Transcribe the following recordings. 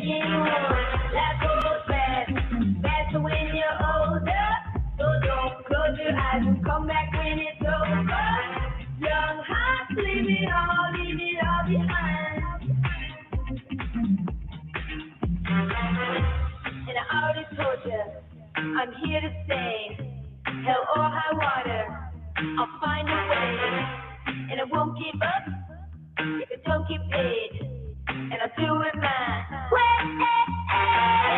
Life goes fast, faster when you're older. So don't close your eyes and come back when it's over. Young hearts, leave it all behind. And I already told you, I'm here to stay. Hell or high water, I'll find a way. And I won't give up if I don't get paid. And I'll do it my way.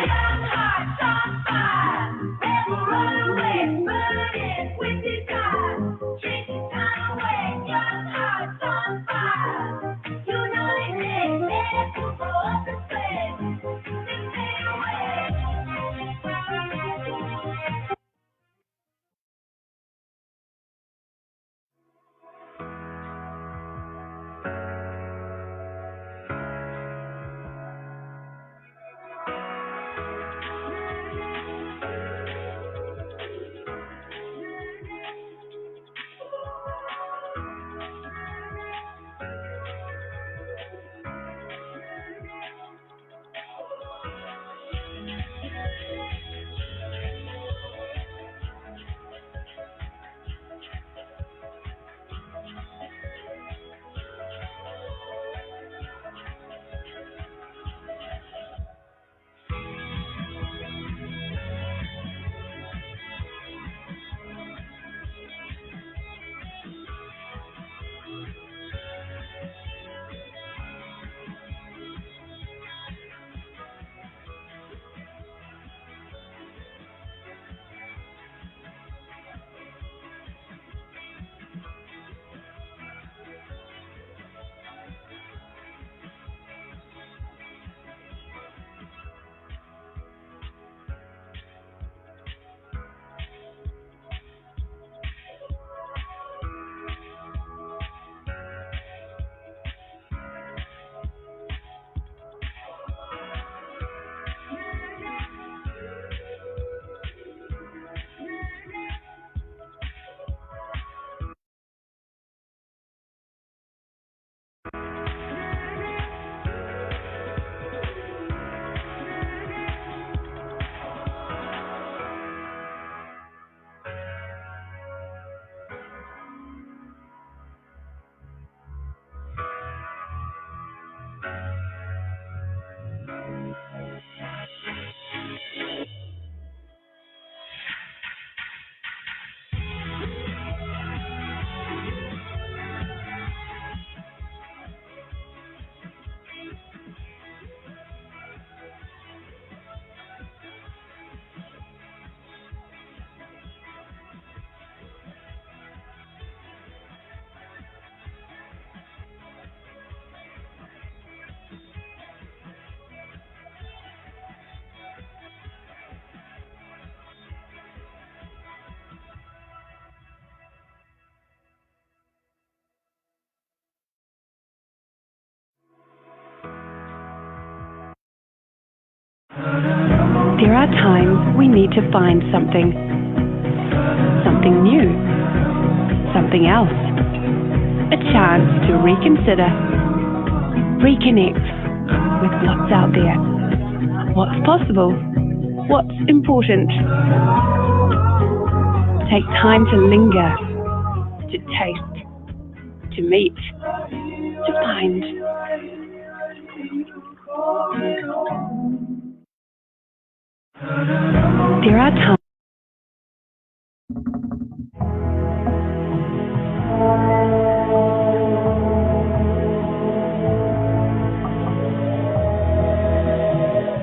Young hearts on fire, never run away, burning with desire. Chasing time away, young hearts on fire. You know they say, let go of the flame. They fade away. There are times we need to find something new, something else, a chance to reconsider, reconnect with what's out there, what's possible, what's important. Take time to linger, to taste, to meet, to find. There are times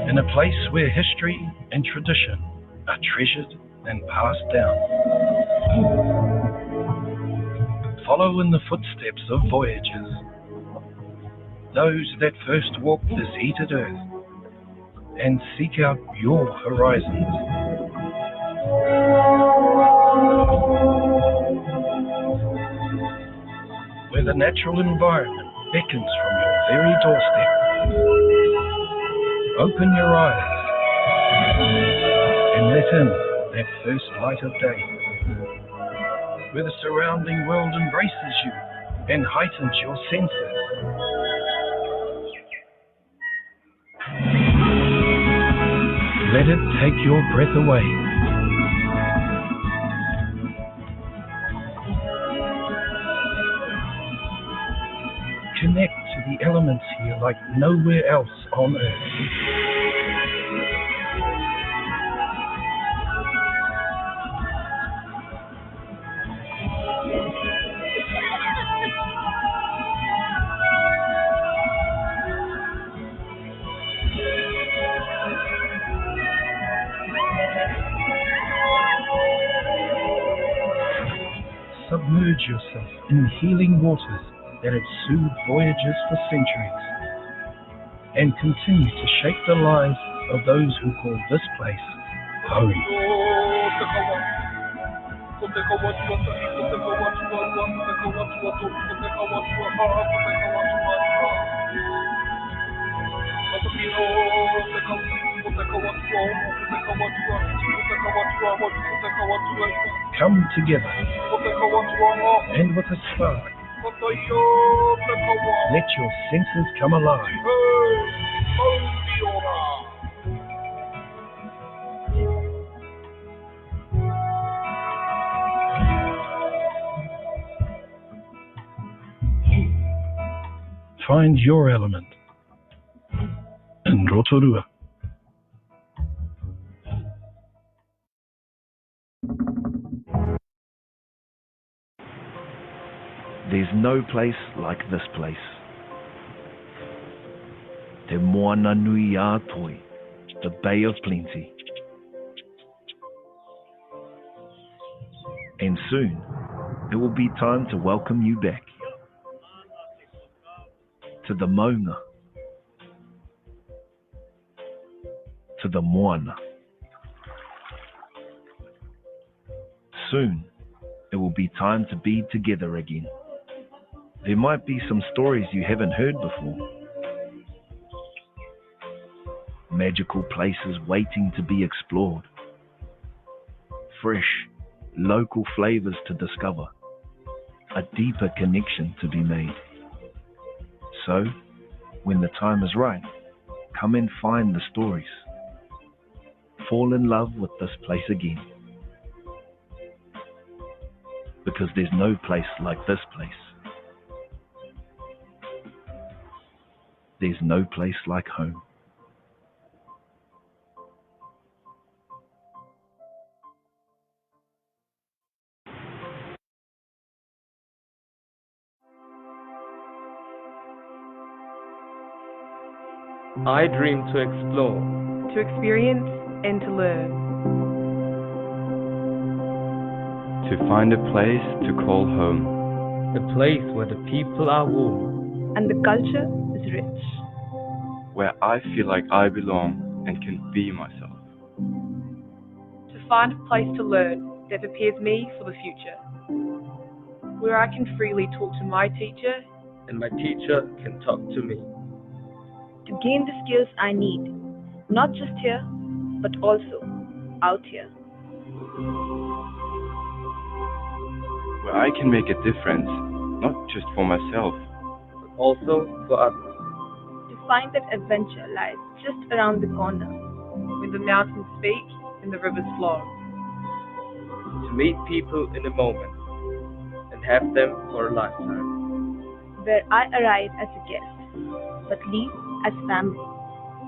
in a place where history and tradition are treasured and passed down. Follow in the footsteps of voyagers, those that first walked this heated earth, and seek out your horizons. Where the natural environment beckons from your very doorstep. Open your eyes and let in that first light of day, where the surrounding world embraces you and heightens your senses. let it take your breath away. Connect to the elements here like nowhere else on Earth. Submerge yourself in healing waters that have soothed voyagers for centuries, and continue to shape the lives of those who call this place home. Come together, and with a spark, let your senses come alive. Find your element in Rotorua. There's no place like this place. Te moana nui a toi, the Bay of Plenty. And soon, it will be time to welcome you back to the maunga, to the moana. Soon, it will be time to be together again. There might be some stories you haven't heard before. Magical places waiting to be explored. Fresh, local flavors to discover. A deeper connection to be made. So, when the time is right, come and find the stories. Fall in love with this place again. Because there's no place like this place. There's no place like home. I dream to explore, To experience and to learn. To find a place to call home. a place where the people are warm. And the culture is rich. Where I feel like I belong and can be myself. To find a place to learn that prepares me for the future. Where I can freely talk to my teacher. And my teacher can talk to me. To gain the skills I need, not just here, but also out here. Where I can make a difference, not just for myself, But also for others. To find that adventure lies just around the corner. When the mountains speak and the rivers flow. To meet people in a moment and have them for a lifetime. Where I arrive as a guest, but leave as family.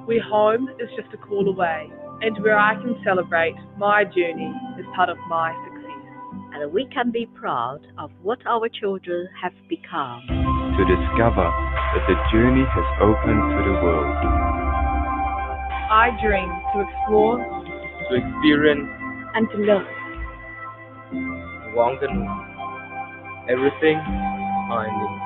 Where home is just a call away. And where I can celebrate my journey as part of my success. And we can be proud of what our children have become. to discover that the journey has opened to the world. I dream to explore, to experience and to learn. Wangan, everything I need.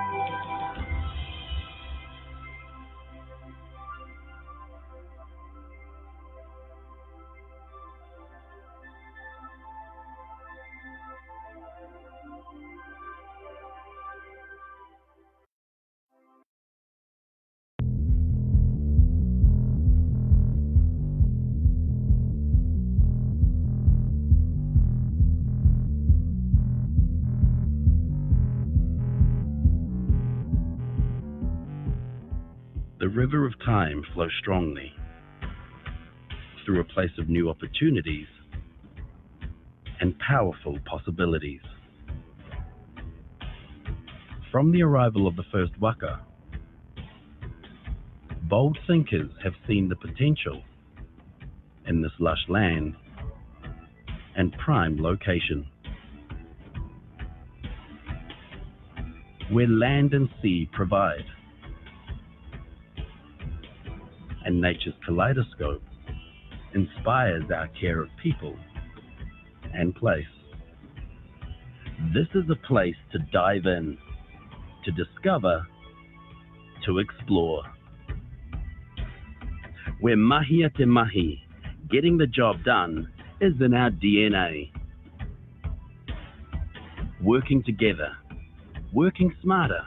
The river of time flows strongly, through a place of new opportunities and powerful possibilities. From the arrival of the first waka, bold thinkers have seen the potential in this lush land and prime location, where land and sea provide, and nature's kaleidoscope inspires our care of people and place. This is a place to dive in, to discover, to explore. Where mahia te mahi, getting the job done, is in our DNA. Working together, working smarter,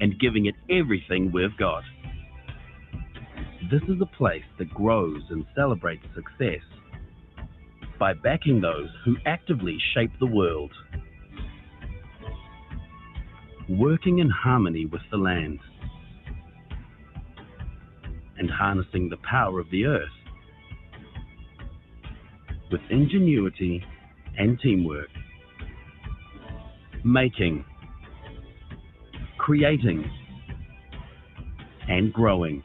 and giving it everything we've got. This is a place that grows and celebrates success by backing those who actively shape the world. Working in harmony with the land and harnessing the power of the earth with ingenuity and teamwork. Making, creating, and growing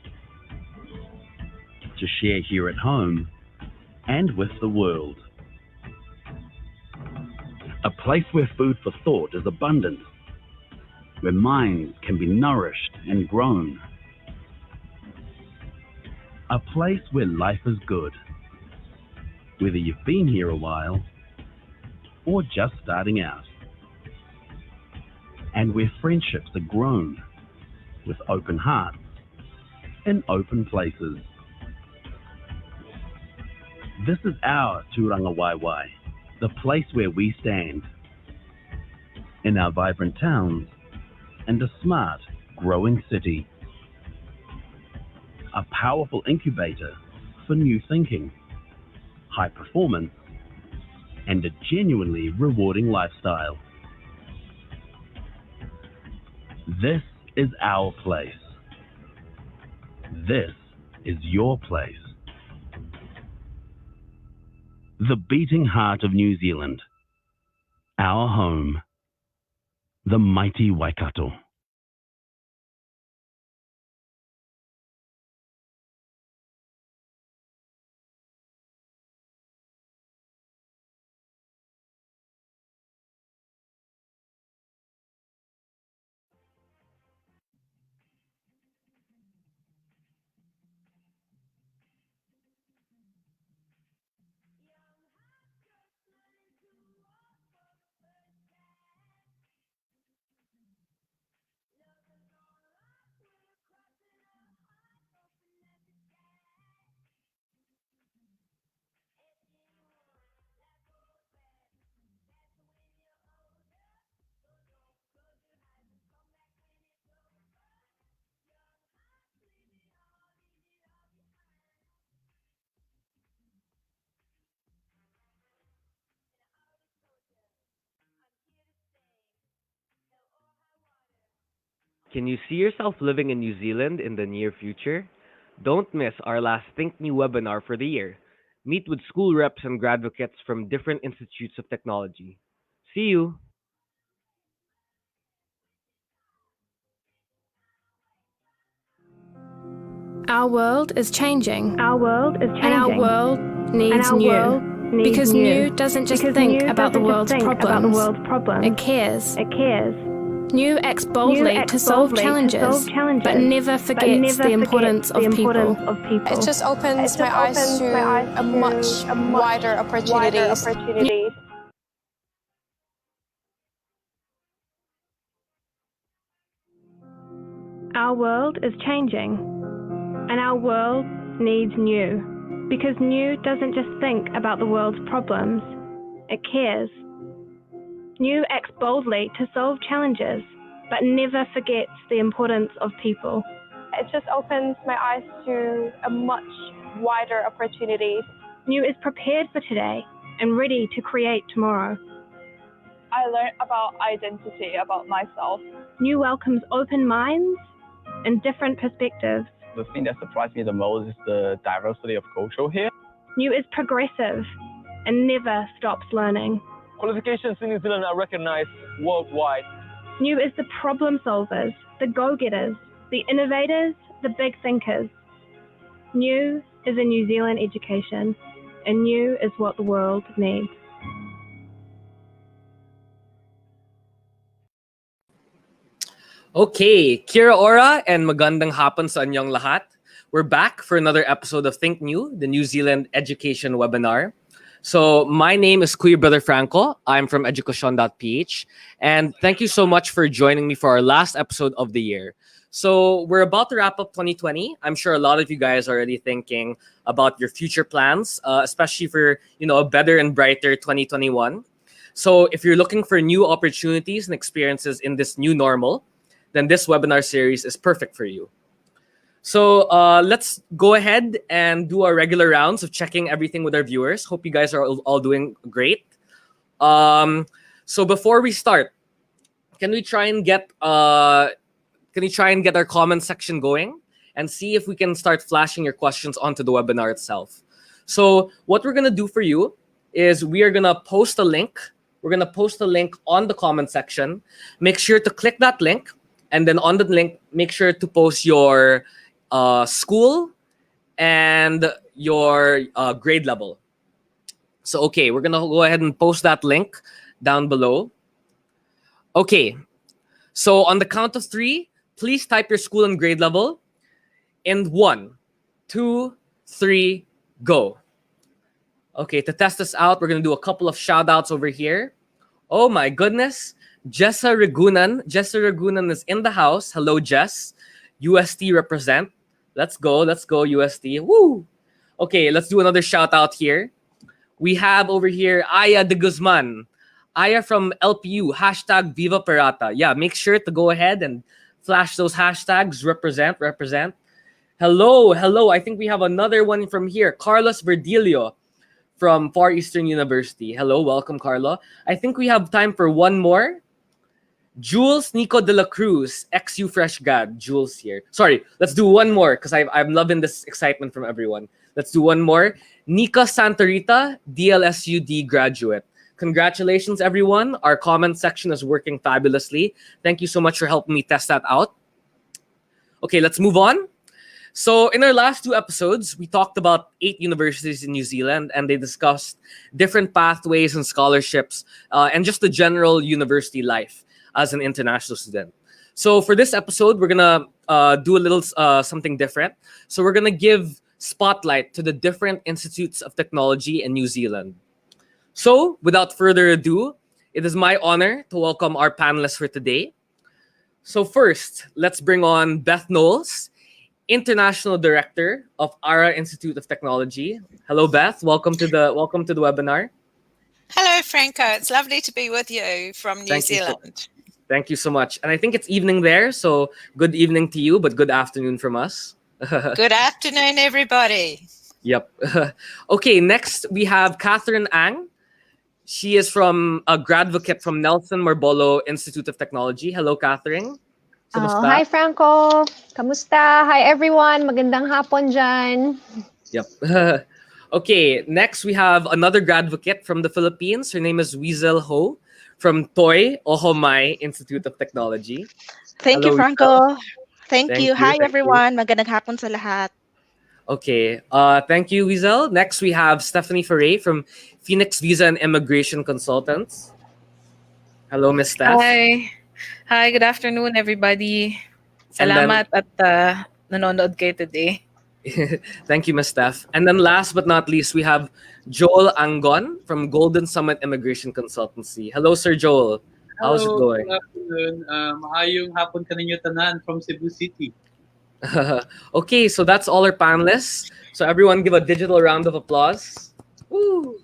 to share here at home and with the world. A place where food for thought is abundant, where minds can be nourished and grown. A place where life is good, whether you've been here a while or just starting out. And where friendships are grown with open hearts in open places. This is our Turanga Waiwai, the place where we stand, in our vibrant towns and a smart, growing city. A powerful incubator for new thinking, high performance, and a genuinely rewarding lifestyle. This is our place. This is your place. The beating heart of New Zealand. Our home. The mighty Waikato. Can you see yourself living in New Zealand in the near future? Don't miss our last Think New webinar for the year. Meet with school reps and gradvocates from different institutes of technology. See you! Our world is changing. Our world is changing. And our world needs new. Because new doesn't just think about the world's problems. It cares. It cares. New acts boldly to solve challenges, but never forgets the importance of people. It just opens my eyes to a much wider opportunities. Our world is changing, and our world needs new. Because new doesn't just think about the world's problems, it cares. New acts boldly to solve challenges, but never forgets the importance of people. It just opens my eyes to a much wider opportunities. New is prepared for today and ready to create tomorrow. I learned about identity, about myself. New welcomes open minds and different perspectives. The thing that surprised me the most is the diversity of culture here. New is progressive and never stops learning. Qualifications in New Zealand are recognized worldwide. New is the problem solvers, the go-getters, the innovators, the big thinkers. New is a New Zealand education, and new is what the world needs. Okay, Kira Ora and magandang hapon sa inyong lahat. We're back for another episode of Think New, the New Zealand education webinar. So my name is Kuya Brother Franco. I'm from Edukasyon.ph. And thank you so much for joining me for our last episode of the year. So we're about to wrap up 2020. I'm sure a lot of you guys are already thinking about your future plans, especially for a better and brighter 2021. So if you're looking for new opportunities and experiences in this new normal, then this webinar series is perfect for you. So let's go ahead and do our regular rounds of checking everything with our viewers. Hope you guys are all doing great. So before we start, can we try and get our comment section going and see if we can start flashing your questions onto the webinar itself? So what we're gonna do for you is we are gonna post a link. We're gonna post a link on the comment section. Make sure to click that link, and then on the link, make sure to post your school and your grade level. So, okay, we're gonna go ahead and post that link down below. Okay, so on the count of 3, please type your school and grade level in 1, 2, 3, go. Okay, to test this out, we're gonna do a couple of shout outs over here. Oh my goodness, Jessa Ragunan. Jessa Ragunan is in the house. Hello, Jess. UST represent. Let's go, UST. Woo! Okay, let's do another shout out here. We have over here Aya de Guzman. Aya from LPU, hashtag Viva Parata. Yeah, make sure to go ahead and flash those hashtags. Represent. Hello. I think we have another one from here. Carlos Verdilio from Far Eastern University. Hello, welcome, Carlo. I think we have time for one more. Jules Nico de la Cruz, XU Fresh Grad. Jules here. Sorry, let's do one more because I'm loving this excitement from everyone. Let's do one more. Nika Santarita, DLSUD graduate. Congratulations, everyone. Our comment section is working fabulously. Thank you so much for helping me test that out. Okay, let's move on. So in our last 2 episodes, we talked about 8 universities in New Zealand, and they discussed different pathways and scholarships and just the general university life as an international student. So for this episode, we're gonna do a little something different. So we're gonna give spotlight to the different institutes of technology in New Zealand. So without further ado, it is my honor to welcome our panelists for today. So first, let's bring on Beth Knowles, International Director of ARA Institute of Technology. Hello, Beth. Welcome to the webinar. Hello, Franco. It's lovely to be with you from New Zealand. Thank you so much. And I think it's evening there, so good evening to you, but good afternoon from us. Good afternoon, everybody. Yep. Okay, next we have Catherine Ang. She is from a gradvocate from Nelson Marbolo Institute of Technology. Hello, Catherine. Hi, Franco. Kamusta? Hi, everyone. Magandang hapon dyan. Yep. Okay, next we have another gradvocate from the Philippines. Her name is Weasel Ho from Toy Ohomai Institute of Technology. Thank you, Franco. Thank you. Hi, everyone. Magandang hapon sa lahat. Okay. Thank you, Weasel. Next, we have Stephanie Ferre from Phoenix Visa and Immigration Consultants. Hello, Ms. Steph. Hi, good afternoon, everybody. Salamat at nanonood kayo today. Thank you, Ms. Steph. And then last but not least, we have Joel Angon from Golden Summit Immigration Consultancy. Hello, Sir Joel. How's it going? Good afternoon. Maayong hapon kaninyo tanan from Cebu City. Okay, so that's all our panelists. So everyone give a digital round of applause. Woo!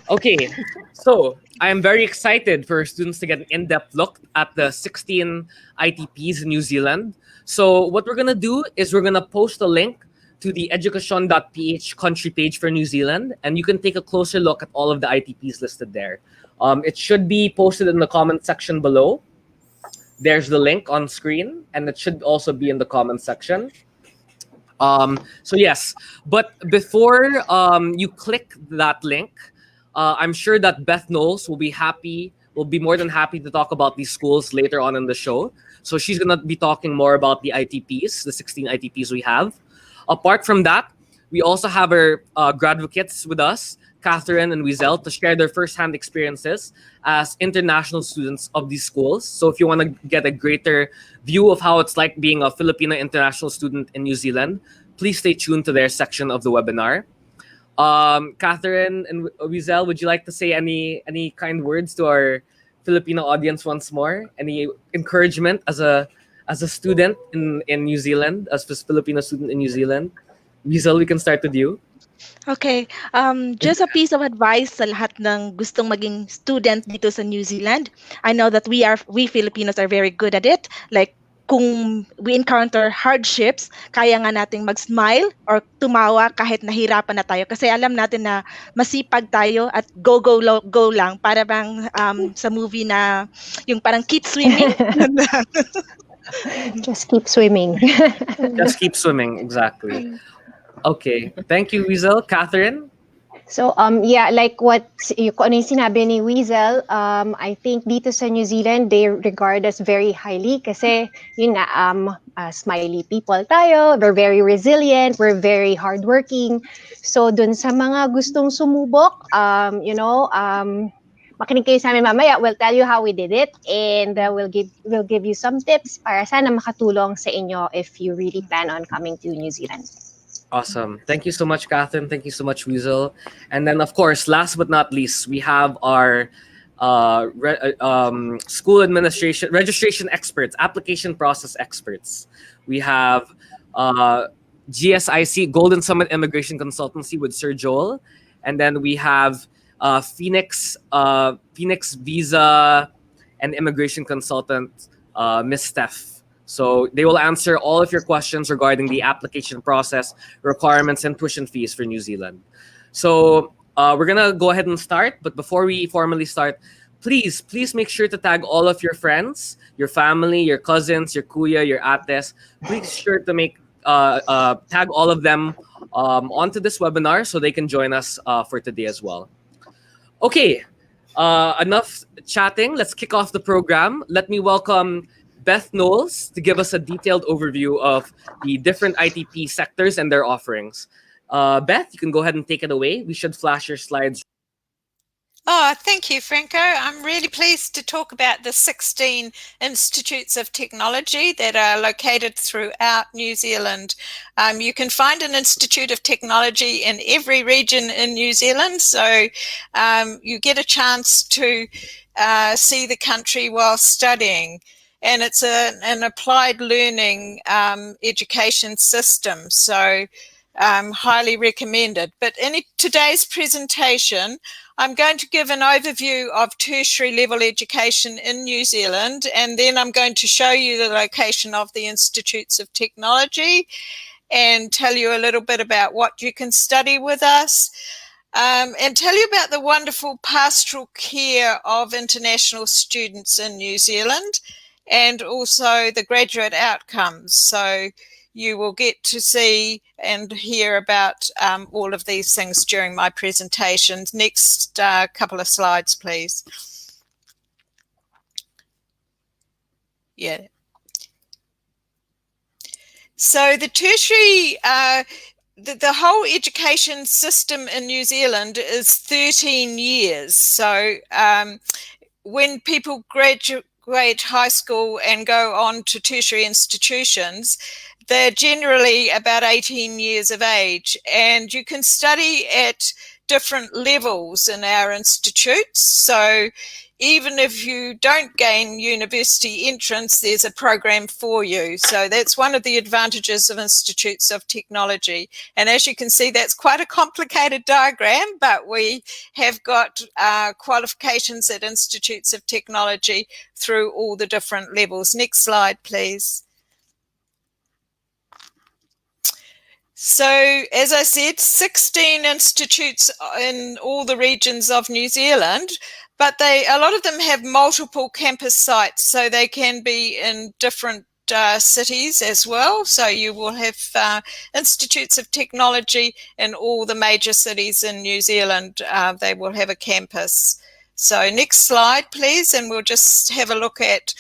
Okay, so I am very excited for students to get an in-depth look at the 16 ITPs in New Zealand. So what we're gonna do is we're gonna post a link to the Edukasyon.ph country page for New Zealand, and you can take a closer look at all of the ITPs listed there. It should be posted in the comment section below. There's the link on screen, and it should also be in the comment section. So yes, but before you click that link, I'm sure that Beth Knowles will be more than happy to talk about these schools later on in the show. So she's gonna be talking more about the ITPs, the 16 ITPs we have. Apart from that, we also have our gradvocates with us, Catherine and Wiesel, to share their firsthand experiences as international students of these schools. So if you want to get a greater view of how it's like being a Filipino international student in New Zealand, please stay tuned to their section of the webinar. Catherine and Wiesel, would you like to say any kind words to our Filipino audience once more? Any encouragement as a student in New Zealand, as a Filipino student in New Zealand? Wiesel, we can start with you. Okay, just a piece of advice sa lahat ng gustong maging student dito sa New Zealand. I know that we Filipinos are very good at it. Like, kung we encounter hardships, kaya nga nating mag-smile or tumawa kahit nahirapan na tayo. Kasi alam natin na masipag tayo at go lang. Para bang sa movie na yung parang keep swimming. Just keep swimming. Just keep swimming, exactly. Okay, thank you, Wiesel. Catherine? So, yeah, like what ano yung sinabi ni Wiesel, I think dito sa New Zealand, they regard us very highly kasi yun nga, smiley people tayo, we're very resilient, we're very hardworking. So, dun sa mga gustong sumubok, makinig kayo sa amin mamaya. We'll tell you how we did it, and we'll give you some tips para sana makatulong sa inyo if you really plan on coming to New Zealand. Awesome. Thank you so much, Catherine. Thank you so much, Wiesel. And then, of course, last but not least, we have our school administration, registration experts, application process experts. We have GSIC, Golden Summit Immigration Consultancy with Sir Joel. And then we have Phoenix Visa and Immigration Consultant, Miss Steph. So they will answer all of your questions regarding the application process, requirements, and tuition fees for New Zealand. So we're going to go ahead and start. But before we formally start, please make sure to tag all of your friends, your family, your cousins, your kuya, your ates. Please sure to tag all of them onto this webinar so they can join us for today as well. Okay, enough chatting. Let's kick off the program. Let me welcome Beth Knowles to give us a detailed overview of the different ITP sectors and their offerings. Beth, you can go ahead and take it away. We should flash your slides. Oh, thank you, Franco. I'm really pleased to talk about the 16 institutes of technology that are located throughout New Zealand. You can find an institute of technology in every region in New Zealand, so you get a chance to see the country while studying. And it's an applied learning education system, so highly recommended. But in today's presentation, I'm going to give an overview of tertiary level education in New Zealand, and then I'm going to show you the location of the institutes of technology and tell you a little bit about what you can study with us. And tell you about the wonderful pastoral care of international students in New Zealand, and also the graduate outcomes. So you will get to see and hear about all of these things during my presentations. Next couple of slides, please. Yeah. So the tertiary, the whole education system in New Zealand is 13 years. So when people graduate high school and go on to tertiary institutions, they're generally about 18 years of age, and you can study at different levels in our institutes. So even if you don't gain university entrance, there's a program for you. So that's one of the advantages of institutes of technology. And as you can see, that's quite a complicated diagram, but we have got qualifications at institutes of technology through all the different levels. Next slide, please. So, as I said, 16 institutes in all the regions of New Zealand, but a lot of them have multiple campus sites, so they can be in different cities as well. So you will have institutes of technology in all the major cities in New Zealand. They will have a campus. So next slide, please, and we'll just have a look at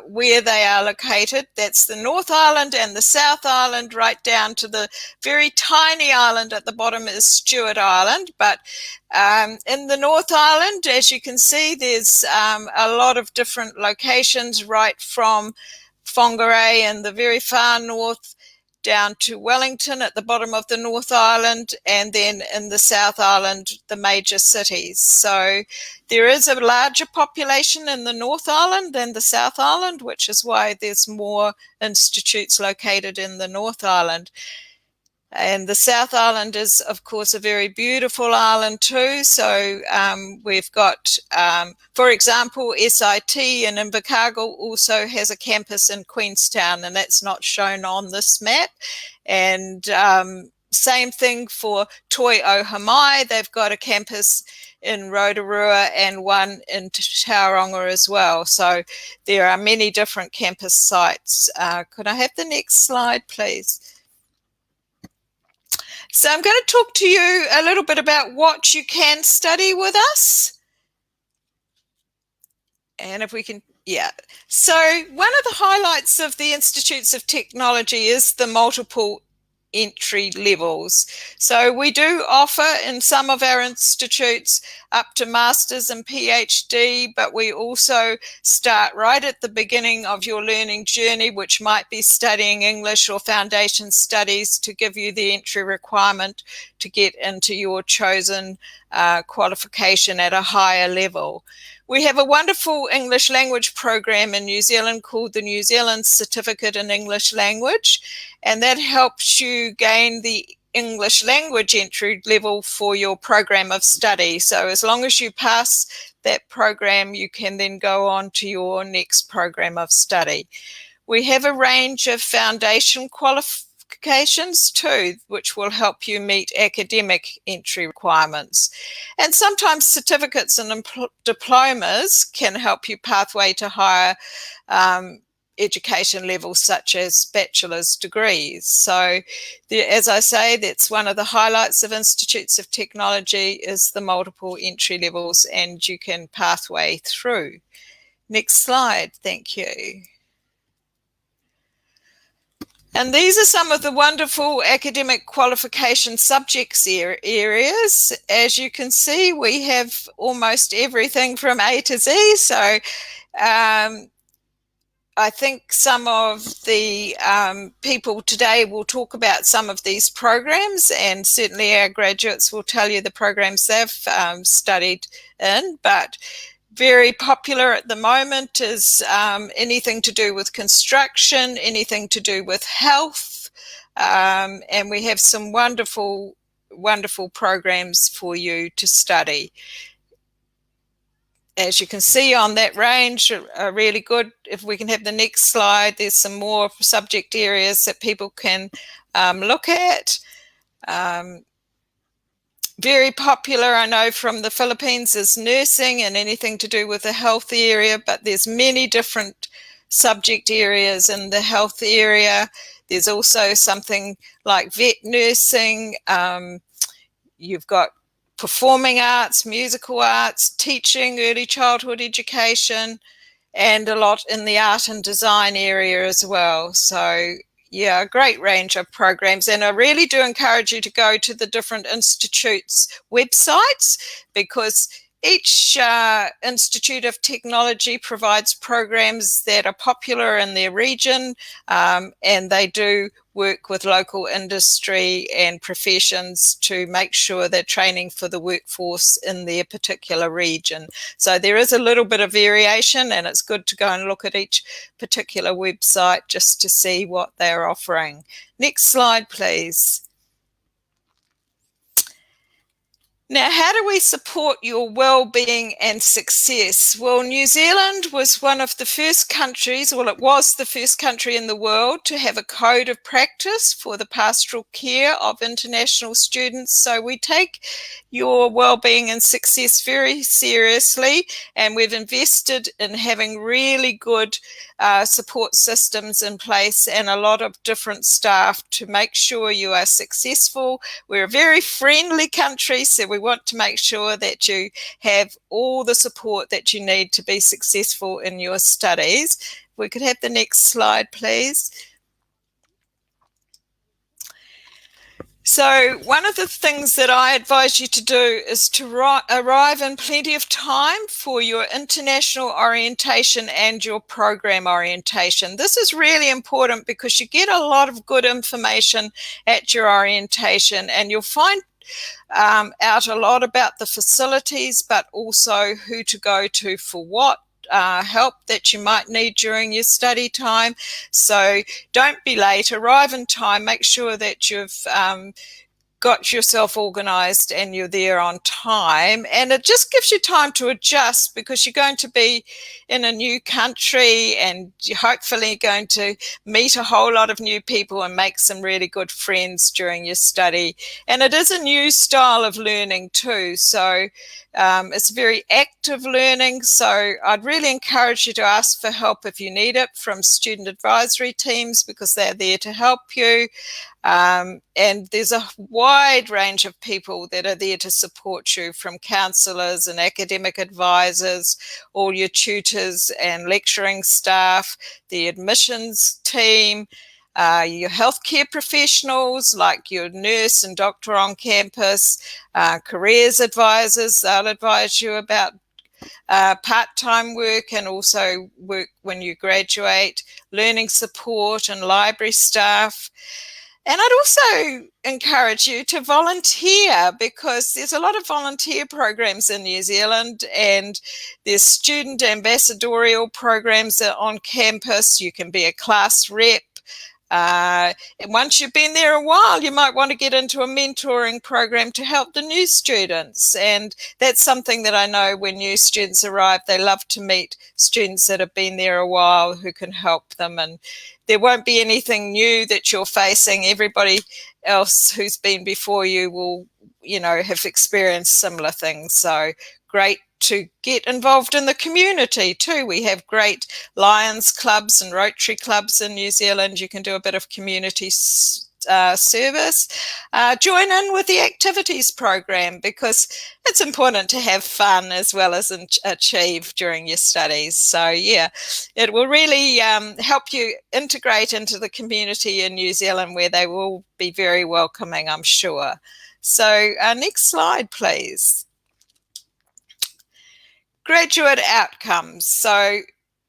where they are located. That's the North Island and the South Island, right down to the very tiny island at the bottom is Stewart Island. But in the North Island, as you can see, there's a lot of different locations, right from Whangarei in the very far north down to Wellington at the bottom of the North Island, and then in the South Island, the major cities. So there is a larger population in the North Island than the South Island, which is why there's more institutes located in the North Island. And the South Island is, of course, a very beautiful island too. So we've got, for example, SIT in Invercargill also has a campus in Queenstown, and that's not shown on this map. And same thing for Toi Ohamai. They've got a campus in Rotorua and one in Tauranga as well. So there are many different campus sites. Could I have the next slide, please? So I'm going to talk to you a little bit about what you can study with us. And if we can, yeah. So one of the highlights of the Institutes of Technology is the multiple entry levels. So we do offer in some of our institutes up to Masters and PhD, but we also start right at the beginning of your learning journey, which might be studying English or foundation studies, to give you the entry requirement to get into your chosen qualification at a higher level. We have a wonderful English language program in New Zealand called the New Zealand Certificate in English Language, and that helps you gain the English language entry level for your program of study. So as long as you pass that program, you can then go on to your next program of study. We have a range of foundation qualifications too, which will help you meet academic entry requirements. And sometimes certificates and diplomas can help you pathway to higher education levels, such as bachelor's degrees. So as I say, that's one of the highlights of Institutes of Technology, is the multiple entry levels, and you can pathway through. Next slide, thank you. And these are some of the wonderful academic qualification subjects areas. As you can see, we have almost everything from A to Z. So I think some of the people today will talk about some of these programs, and certainly our graduates will tell you the programs they've studied in. But very popular at the moment is anything to do with construction, anything to do with health, and we have some wonderful, wonderful programs for you to study. As you can see on that range, are really good. If we can have the next slide, there's some more subject areas that people can look at. Very popular, I know, from the Philippines is nursing and anything to do with the health area, but there's many different subject areas in the health area. There's also something like vet nursing. You've got performing arts, musical arts, teaching, early childhood education, and a lot in the art and design area as well. So yeah, a great range of programs, and I really do encourage you to go to the different institutes' websites, because each Institute of Technology provides programs that are popular in their region, and they do work with local industry and professions to make sure they're training for the workforce in their particular region. So there is a little bit of variation, and it's good to go and look at each particular website just to see what they're offering. Next slide, please. Now, how do we support your well-being and success? Well, New Zealand was one of the first countries, well, it was the first country in the world to have a code of practice for the pastoral care of international students. So we take your well-being and success very seriously, and we've invested in having really good support systems in place and a lot of different staff to make sure you are successful. We're a very friendly country, so we want to make sure that you have all the support that you need to be successful in your studies. If we could have the next slide, please. So one of the things that I advise you to do is to arrive in plenty of time for your international orientation and your program orientation. This is really important because you get a lot of good information at your orientation, and you'll find out a lot about the facilities, but also who to go to for what. Help that you might need during your study time. So don't be late, arrive in time, make sure that you've got yourself organised and you're there on time. And it just gives you time to adjust because you're going to be in a new country and you're hopefully going to meet a whole lot of new people and make some really good friends during your study. And it is a new style of learning too. So it's very active learning. So I'd really encourage you to ask for help if you need it from student advisory teams because they're there to help you. And there's a wide range of people that are there to support you, from counsellors and academic advisors, all your tutors and lecturing staff, the admissions team, your healthcare professionals like your nurse and doctor on campus, careers advisors, they'll advise you about part-time work and also work when you graduate, learning support and library staff. And I'd also encourage you to volunteer because there's a lot of volunteer programs in New Zealand, and there's student ambassadorial programs on campus. You can be a class rep. And once you've been there a while, you might want to get into a mentoring program to help the new students. And that's something that I know when new students arrive, they love to meet students that have been there a while who can help them. And there won't be anything new that you're facing. Everybody else who's been before you will, have experienced similar things. So great to get involved in the community too. We have great Lions clubs and Rotary clubs in New Zealand. You can do a bit of community service. Join in with the activities program because it's important to have fun as well as achieve during your studies. So yeah, it will really help you integrate into the community in New Zealand, where they will be very welcoming, I'm sure. So next slide, please. Graduate outcomes. So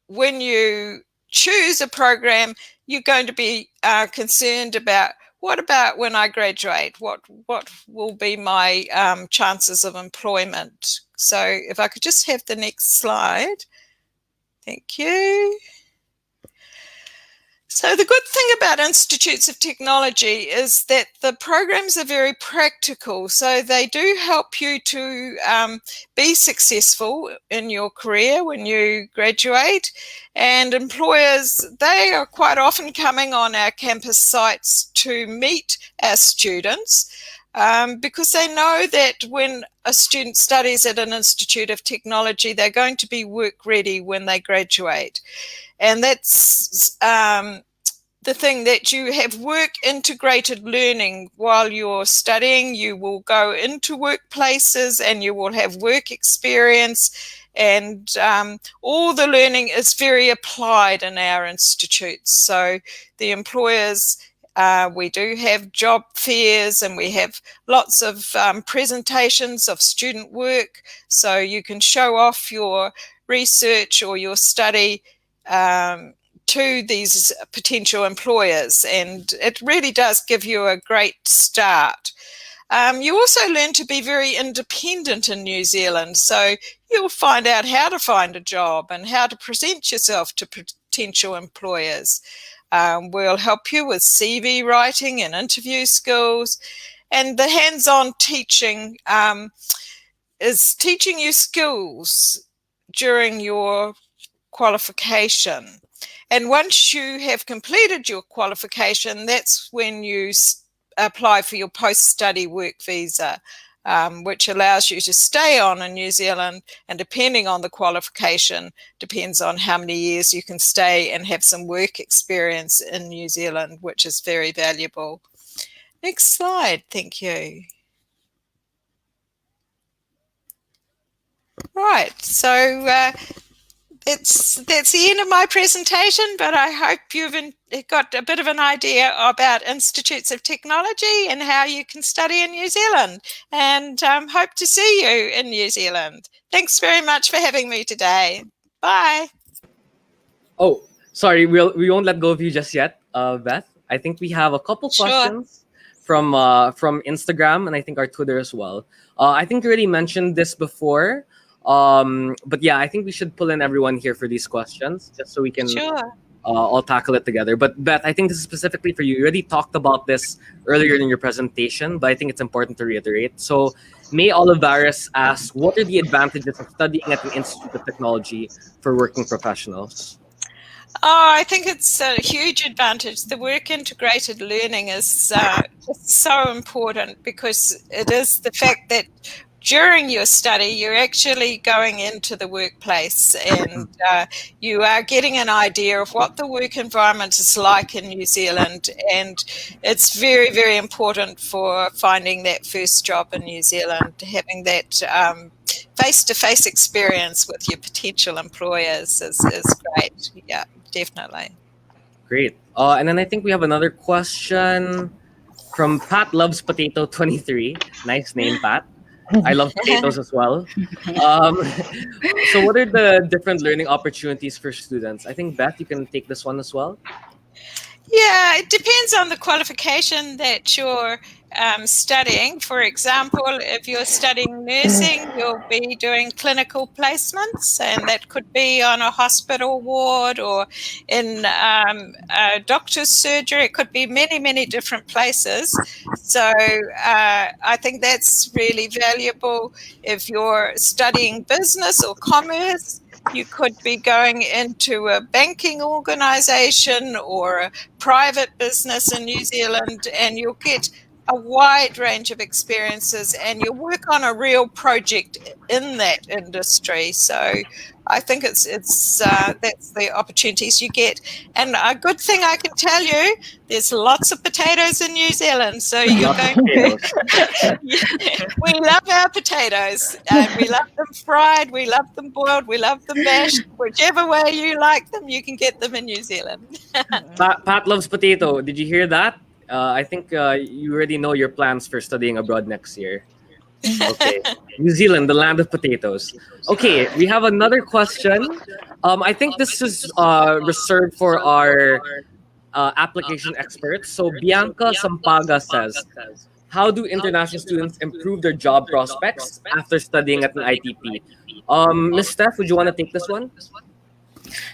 when you choose a program, you're going to be concerned about, what about when I graduate? What will be my chances of employment? So if I could just have the next slide. Thank you. So the good thing about Institutes of Technology is that the programs are very practical. So they do help you to be successful in your career when you graduate. And employers, they are quite often coming on our campus sites to meet our students because they know that when a student studies at an Institute of Technology, they're going to be work ready when they graduate. And that's the thing, that you have work integrated learning while you're studying. You will go into workplaces and you will have work experience, and all the learning is very applied in our institutes. So the employers, we do have job fairs and we have lots of presentations of student work, so you can show off your research or your study to these potential employers, and it really does give you a great start. You also learn to be very independent in New Zealand, so you'll find out how to find a job and how to present yourself to potential employers. We'll help you with CV writing and interview skills, and the hands-on teaching is teaching you skills during your qualification. And once you have completed your qualification, that's when you apply for your post-study work visa. which allows you to stay on in New Zealand, and depending on the qualification, depends on how many years you can stay and have some work experience in New Zealand, which is very valuable. Next slide, thank you. Right, so that's the end of my presentation, but I hope you've got a bit of an idea about Institutes of Technology and how you can study in New Zealand, and hope to see you in New Zealand. Thanks very much for having me today. Bye. Oh, sorry, we won't let go of you just yet, Beth. I think we have a couple questions from Instagram and I think our Twitter as well. I think you already mentioned this before. But yeah, I think we should pull in everyone here for these questions just so we can all tackle it together. But Beth, I think this is specifically for you. You already talked about this earlier in your presentation, but I think it's important to reiterate. So May Olivares asks, what are the advantages of studying at an Institute of Technology for working professionals? Oh, I think it's a huge advantage. The work integrated learning is just so important, because it is the fact that during your study, you're actually going into the workplace, and you are getting an idea of what the work environment is like in New Zealand. And it's very, very important for finding that first job in New Zealand, having that face-to-face experience with your potential employers is great. Yeah, definitely. Great. And then I think we have another question from Pat Loves Potato 23. Nice name, Pat. I love potatoes as well. So what are the different learning opportunities for students? I think, Beth, you can take this one as well. Yeah, it depends on the qualification that you're studying. For example, if you're studying nursing, you'll be doing clinical placements, and that could be on a hospital ward or in a doctor's surgery. It could be many, many different places. So I think that's really valuable. If you're studying business or commerce, you could be going into a banking organization or a private business in New Zealand, and you'll get a wide range of experiences, and you'll work on a real project in that industry. So I think it's that's the opportunities you get. And a good thing I can tell you, there's lots of potatoes in New Zealand. So you're going to we love our potatoes, and we love them fried, we love them boiled, we love them mashed. Whichever way you like them, you can get them in New Zealand. Pat loves potato. Did you hear that? I think you already know your plans for studying abroad next year. Okay. New Zealand, the land of potatoes. Okay, we have another question. I think this is reserved for our application experts. So Bianca Sampaga says, how do international students improve their job prospects after studying at an ITP? Ms. Steph, would you want to take this one?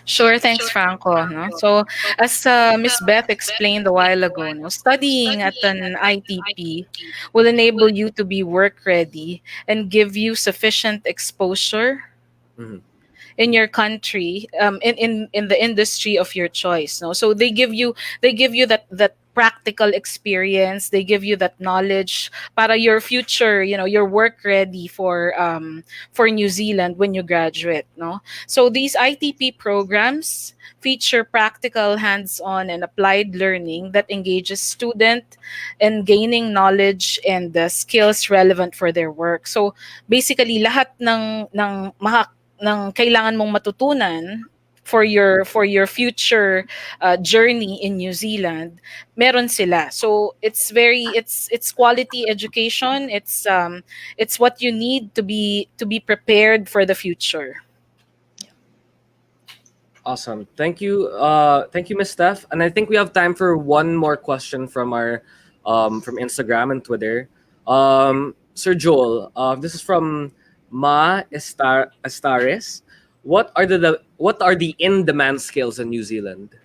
Sure, thanks, Franco. No? So, as Miss Beth explained a while ago, no, studying at an ITP will enable you to be work ready and give you sufficient exposure in your country, in the industry of your choice. No, so they give you that practical experience. They give you that knowledge para your future, your work ready for New Zealand when you graduate. No, so these ITP programs feature practical, hands-on, and applied learning that engages student in gaining knowledge and the skills relevant for their work. So basically, lahat ng kailangan mong matutunan for your future journey in New Zealand, meron sila. So it's quality education. It's what you need to be prepared for the future. Awesome. Thank you, Ms. Steph. And I think we have time for one more question from our from Instagram and Twitter. Sir Joel, this is from Estares. What are the in-demand skills in New Zealand?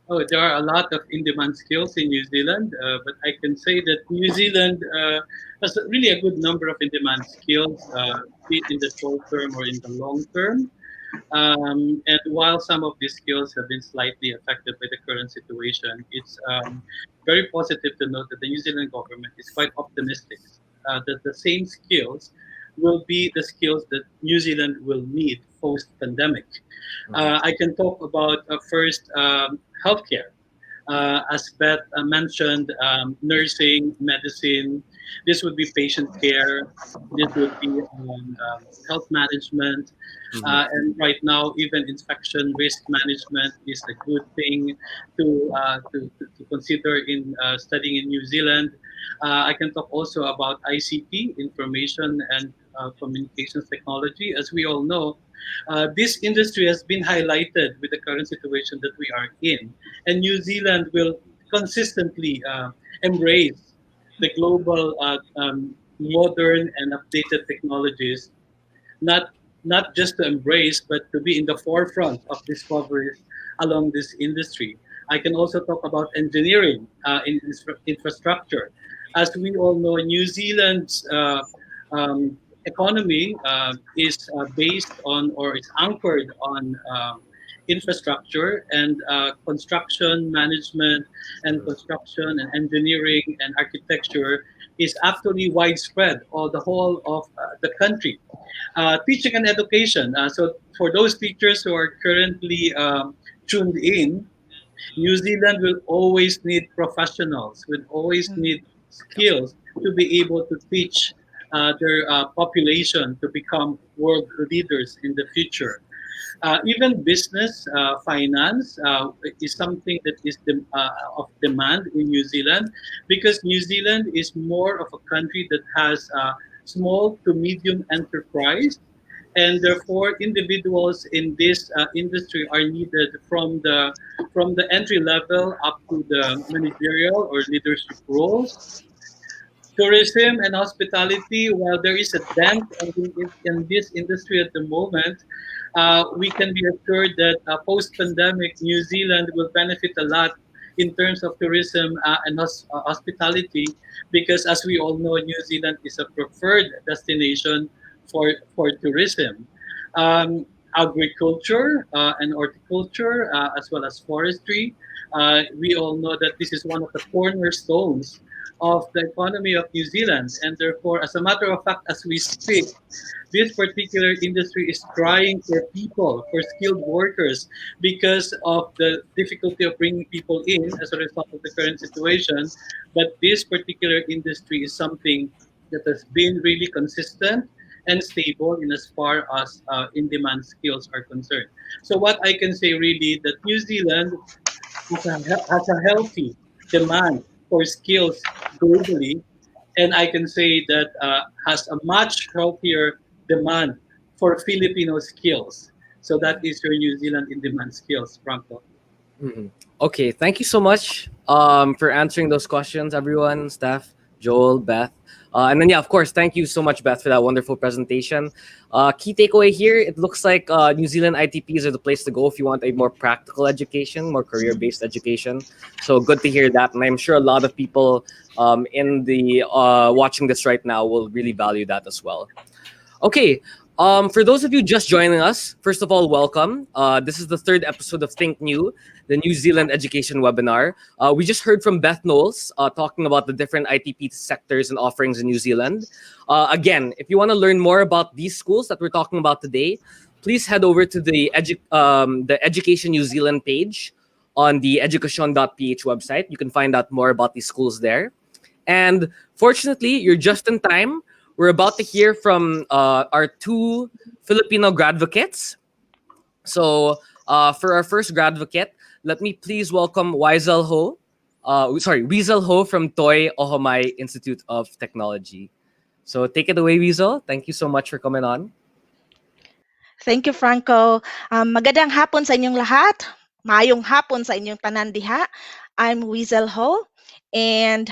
Oh, there are a lot of in-demand skills in New Zealand, but I can say that New Zealand has really a good number of in-demand skills, be it in the short term or in the long term. And while some of these skills have been slightly affected by the current situation, it's very positive to note that the New Zealand government is quite optimistic that the same skills will be the skills that New Zealand will need post-pandemic. I can talk about first healthcare. As Beth mentioned, nursing, medicine, this would be patient care, this would be health management, and right now, even infection risk management is a good thing to consider in studying in New Zealand. I can talk also about ICT, information and communications technology. As we all know, this industry has been highlighted with the current situation that we are in, and New Zealand will consistently embrace the global modern and updated technologies, not not just to embrace, but to be in the forefront of discoveries along this industry. I can also talk about engineering in infrastructure. As we all know, New Zealand's economy is based on or is anchored on infrastructure and construction management and construction and engineering and architecture is actually widespread all the whole of the country. Teaching and education. So for those teachers who are currently tuned in, New Zealand will always need professionals, will always need skills to be able to teach their population to become world leaders in the future. Even business, finance is something that is of demand in New Zealand because New Zealand is more of a country that has small to medium enterprise, and therefore individuals in this industry are needed from the entry level up to the managerial or leadership roles. Tourism and hospitality, while there is a dent in this industry at the moment, we can be assured that post-pandemic, New Zealand will benefit a lot in terms of tourism and hospitality, because as we all know, New Zealand is a preferred destination for tourism. Agriculture and horticulture, as well as forestry. We all know that this is one of the cornerstones of the economy of New Zealand. And therefore, as a matter of fact, as we speak, this particular industry is trying for people, for skilled workers, because of the difficulty of bringing people in as a result of the current situation. But this particular industry is something that has been really consistent and stable in as far as in-demand skills are concerned. So what I can say really that New Zealand has a healthy demand for skills globally, and I can say that has a much healthier demand for Filipino skills. So that is your New Zealand in-demand skills, Franco. Okay, thank you so much for answering those questions, everyone, Steph, Joel, Beth. And then, yeah, of course, thank you so much, Beth, for that wonderful presentation. Key takeaway here, it looks like New Zealand ITPs are the place to go if you want a more practical education, more career-based education. So good to hear that. And I'm sure a lot of people in the watching this right now will really value that as well. Okay, for those of you just joining us, first of all, welcome. This is the third episode of Think New, the New Zealand education webinar. We just heard from Beth Knowles talking about the different ITP sectors and offerings in New Zealand. Again, if you want to learn more about these schools that we're talking about today, please head over to the Education New Zealand page on the Edukasyon.ph website. You can find out more about these schools there. And fortunately, you're just in time. We're about to hear from our two Filipino gradvocates. So for our first gradvocate, let me please welcome Weisel Ho. Weisel Ho from Toy Ohomai Institute of Technology. So take it away, Weisel. Thank you so much for coming on. Thank you, Franco. Magandang hapon sa inyong lahat. Maayong hapon sa inyong tanan diha. I'm Weisel Ho, and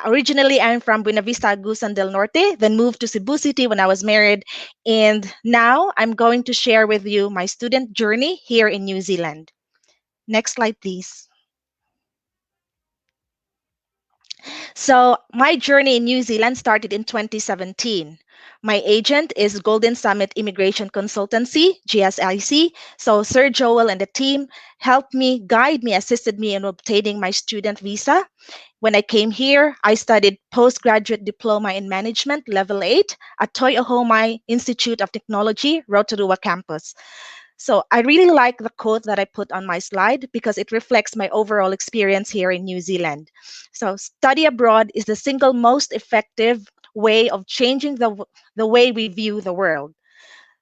originally I'm from Buena Vista, Agusan del Norte, then moved to Cebu City when I was married, and now I'm going to share with you my student journey here in New Zealand. Next slide, please. So my journey in New Zealand started in 2017 My agent is Golden Summit Immigration Consultancy, GSIC. So Sir Joel and the team helped me, guide me, assisted me in obtaining my student visa. When I came here, I studied postgraduate diploma in management, level 8, at Toyohomai Institute of Technology, Rotorua campus. So I really like the quote that I put on my slide because it reflects my overall experience here in New Zealand. So study abroad is the single most effective way of changing the way we view the world.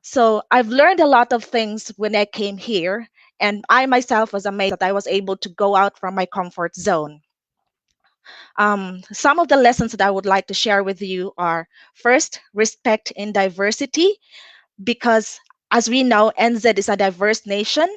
So I've learned a lot of things when I came here, and I myself was amazed that I was able to go out from my comfort zone. Some of the lessons that I would like to share with you are: first, respect in diversity, because as we know, NZ is a diverse nation.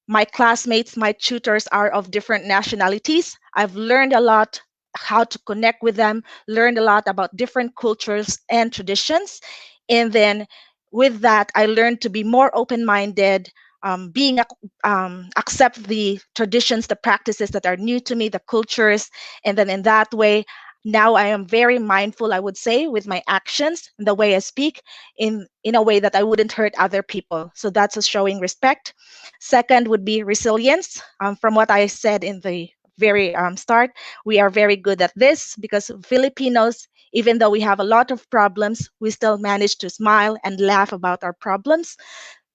My classmates, my tutors are of different nationalities. I've learned a lot how to connect with them, learned a lot about different cultures and traditions. And then with that, I learned to be more open-minded, accept the traditions, the practices that are new to me, the cultures. And then in that way, now I am very mindful, I would say, with my actions, the way I speak, in a way that I wouldn't hurt other people. So that's a showing respect. Second would be resilience. From what I said in the very start, we are very good at this because Filipinos, even though we have a lot of problems, we still manage to smile and laugh about our problems.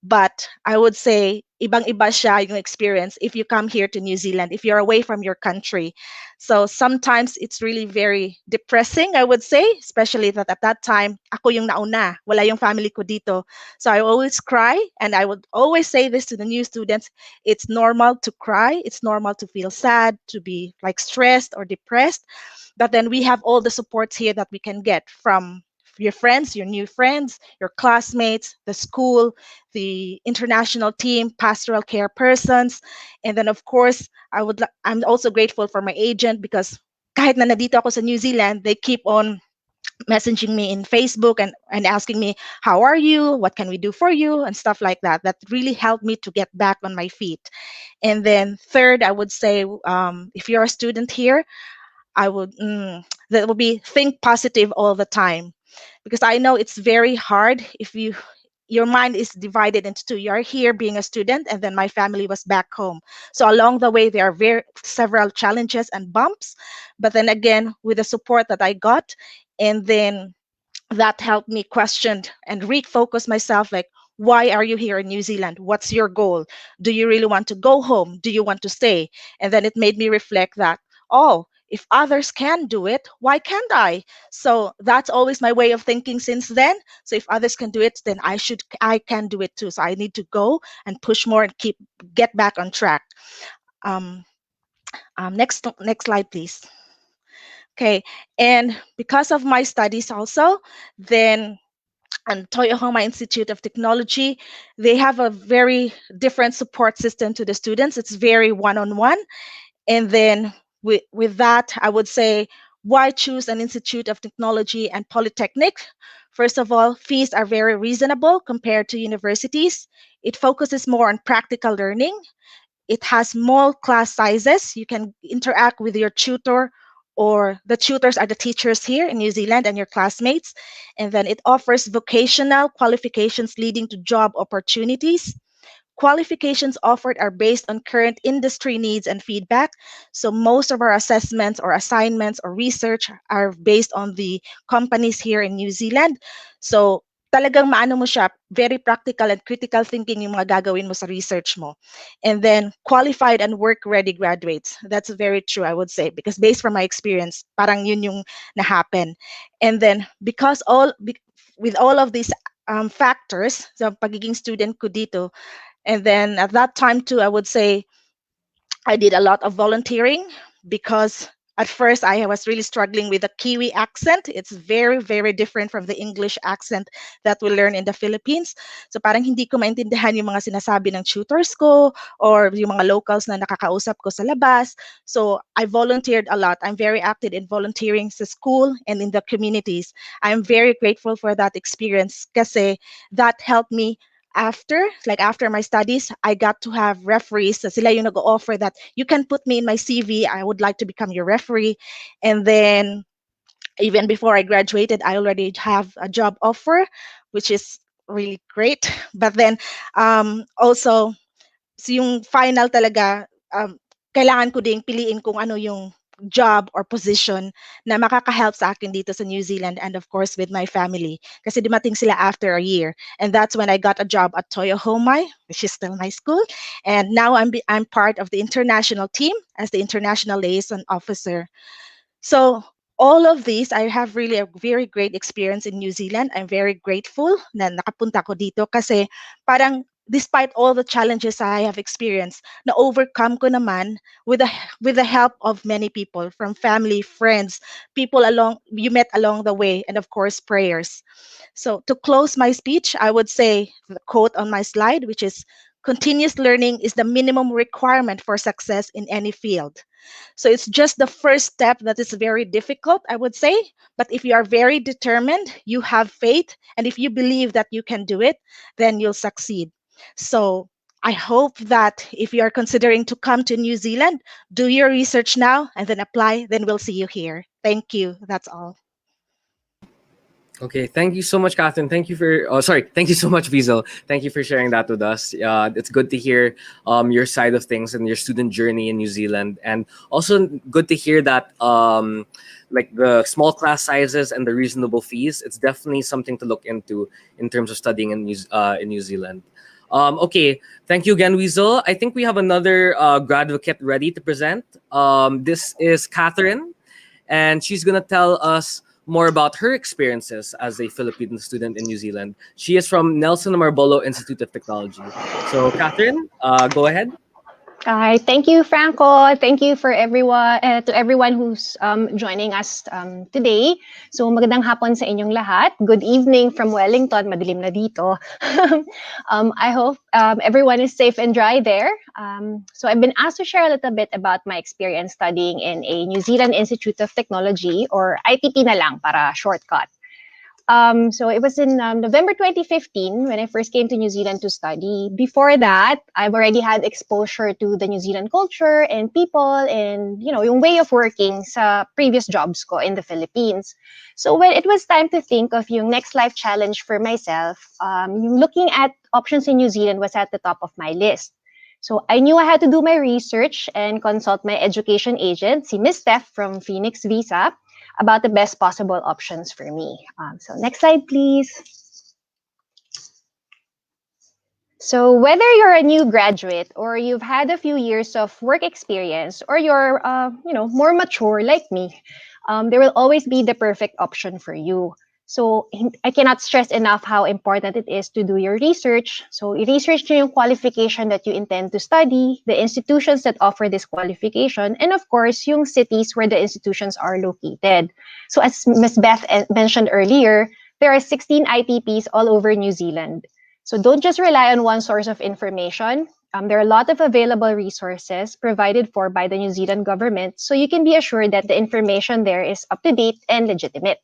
But I would say, ibang-iba siya yung experience if you come here to New Zealand, if you're away from your country. So sometimes it's really very depressing, I would say, especially that at that time, ako yung nauna, wala yung family ko dito. So I always cry, and I would always say this to the new students: it's normal to cry, it's normal to feel sad, to be like stressed or depressed. But then we have all the supports here that we can get from your friends, your new friends, your classmates, the school, the international team, pastoral care persons. And then of course, I'm also grateful for my agent because kahit na nandito ako sa New Zealand, they keep on messaging me in Facebook and asking me, how are you? What can we do for you? And stuff like that. That really helped me to get back on my feet. And then third, I would say, if you're a student here, I would, that would be think positive all the time, because I know it's very hard if your mind is divided into two. You're here being a student, and then my family was back home. So along the way, there are several challenges and bumps, but then again, with the support that I got, and then that helped me question and refocus myself, like, why are you here in New Zealand? What's your goal? Do you really want to go home? Do you want to stay? And then it made me reflect that, oh, if others can do it, why can't I? So that's always my way of thinking since then. So if others can do it, then I can do it too. So I need to go and push more and get back on track. Next slide, please. Okay, and because of my studies also, then and Toyohoma Institute of Technology, they have a very different support system to the students. It's very one-on-one. And then with that, I would say, why choose an Institute of Technology and Polytechnic? First of all, fees are very reasonable compared to universities. It focuses more on practical learning. It has small class sizes. You can interact with your tutor, or the tutors are the teachers here in New Zealand and your classmates. And then it offers vocational qualifications leading to job opportunities. Qualifications offered are based on current industry needs and feedback. So most of our assessments or assignments or research are based on the companies here in New Zealand. So talagang maano mo siya, very practical and critical thinking yung mga gagawin mo sa research mo. And then qualified and work-ready graduates. That's very true, I would say, because based from my experience, parang yun yung na-happen. And then with all of these factors, sa pagiging student ko dito, and then at that time too, I would say I did a lot of volunteering, because at first I was really struggling with the Kiwi accent. It's very, very different from the English accent that we learn in the Philippines. So parang hindi ko maintindihan yung mga sinasabi ng tutors ko or yung mga locals na nakakausap ko sa labas. So I volunteered a lot. I'm very active in volunteering sa school and in the communities. I'm very grateful for that experience kasi that helped me after my studies. I got to have referees. So sila yung nag-offer that you can put me in my CV. I would like to become your referee. And then Even before I graduated, I already have a job offer, which is really great. But then also, so yung final talaga, kailangan ko ding piliin kung ano yung job or position na makaka-help sa akin dito sa New Zealand, and of course with my family. Kasi dumating sila after a year. And that's when I got a job at Toyo Homai, which is still my school. And now I'm part of the international team as the international liaison officer. So all of these, I have really a very great experience in New Zealand. I'm very grateful na nakapunta ko dito kasi parang despite all the challenges I have experienced, na overcome ko naman with the help of many people, from family, friends, people along you met along the way, and of course prayers. So to close my speech, I would say the quote on my slide, which is, continuous learning is the minimum requirement for success in any field. So it's just the first step that is very difficult, I would say. But if you are very determined, you have faith, and if you believe that you can do it, then you'll succeed. So I hope that if you are considering to come to New Zealand, do your research now and then apply, then we'll see you here. Thank you. That's all. Okay, thank you so much, Catherine. Thank you for. Oh, sorry. Thank you so much, Vizel. Thank you for sharing that with us. It's good to hear your side of things and your student journey in New Zealand, and also good to hear that like the small class sizes and the reasonable fees. It's definitely something to look into in terms of studying in New Zealand. Okay, thank you again, Weasel. I think we have another gradvocate ready to present. This is Catherine, and she's gonna tell us more about her experiences as a Filipino student in New Zealand. She is from Nelson Marbolo Institute of Technology. So, Catherine, go ahead. Hi, thank you, Franco. Thank you for everyone to everyone who's joining us today. So magandang hapon sa inyong lahat. Good evening from Wellington. Madilim na dito. I hope everyone is safe and dry there. So I've been asked to share a little bit about my experience studying in a New Zealand Institute of Technology, or ITP na lang para shortcut. So it was in November 2015 when I first came to New Zealand to study. Before that, I've already had exposure to the New Zealand culture and people and, yung way of working sa previous jobs ko in the Philippines. So when it was time to think of yung next life challenge for myself, yung looking at options in New Zealand was at the top of my list. So I knew I had to do my research and consult my education agent, si Miss Steph from Phoenix Visa, about the best possible options for me. So next slide, please. So whether you're a new graduate or you've had a few years of work experience, or you're more mature like me, there will always be the perfect option for you. So I cannot stress enough how important it is to do your research. So research yung qualification that you intend to study, the institutions that offer this qualification, and of course, yung cities where the institutions are located. So as Ms. Beth mentioned earlier, there are 16 ITPs all over New Zealand. So don't just rely on one source of information. There are a lot of available resources provided for by the New Zealand government, so you can be assured that the information there is up to date and legitimate.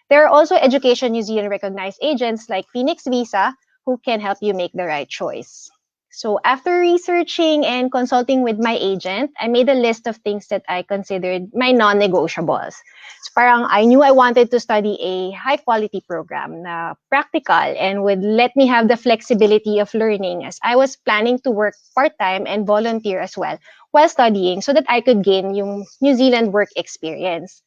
There are also Education New Zealand recognized agents like Phoenix Visa who can help you make the right choice. So after researching and consulting with my agent, I made a list of things that I considered my non-negotiables. So parang I knew I wanted to study a high-quality program na practical and would let me have the flexibility of learning, as I was planning to work part-time and volunteer as well while studying so that I could gain yung New Zealand work experience.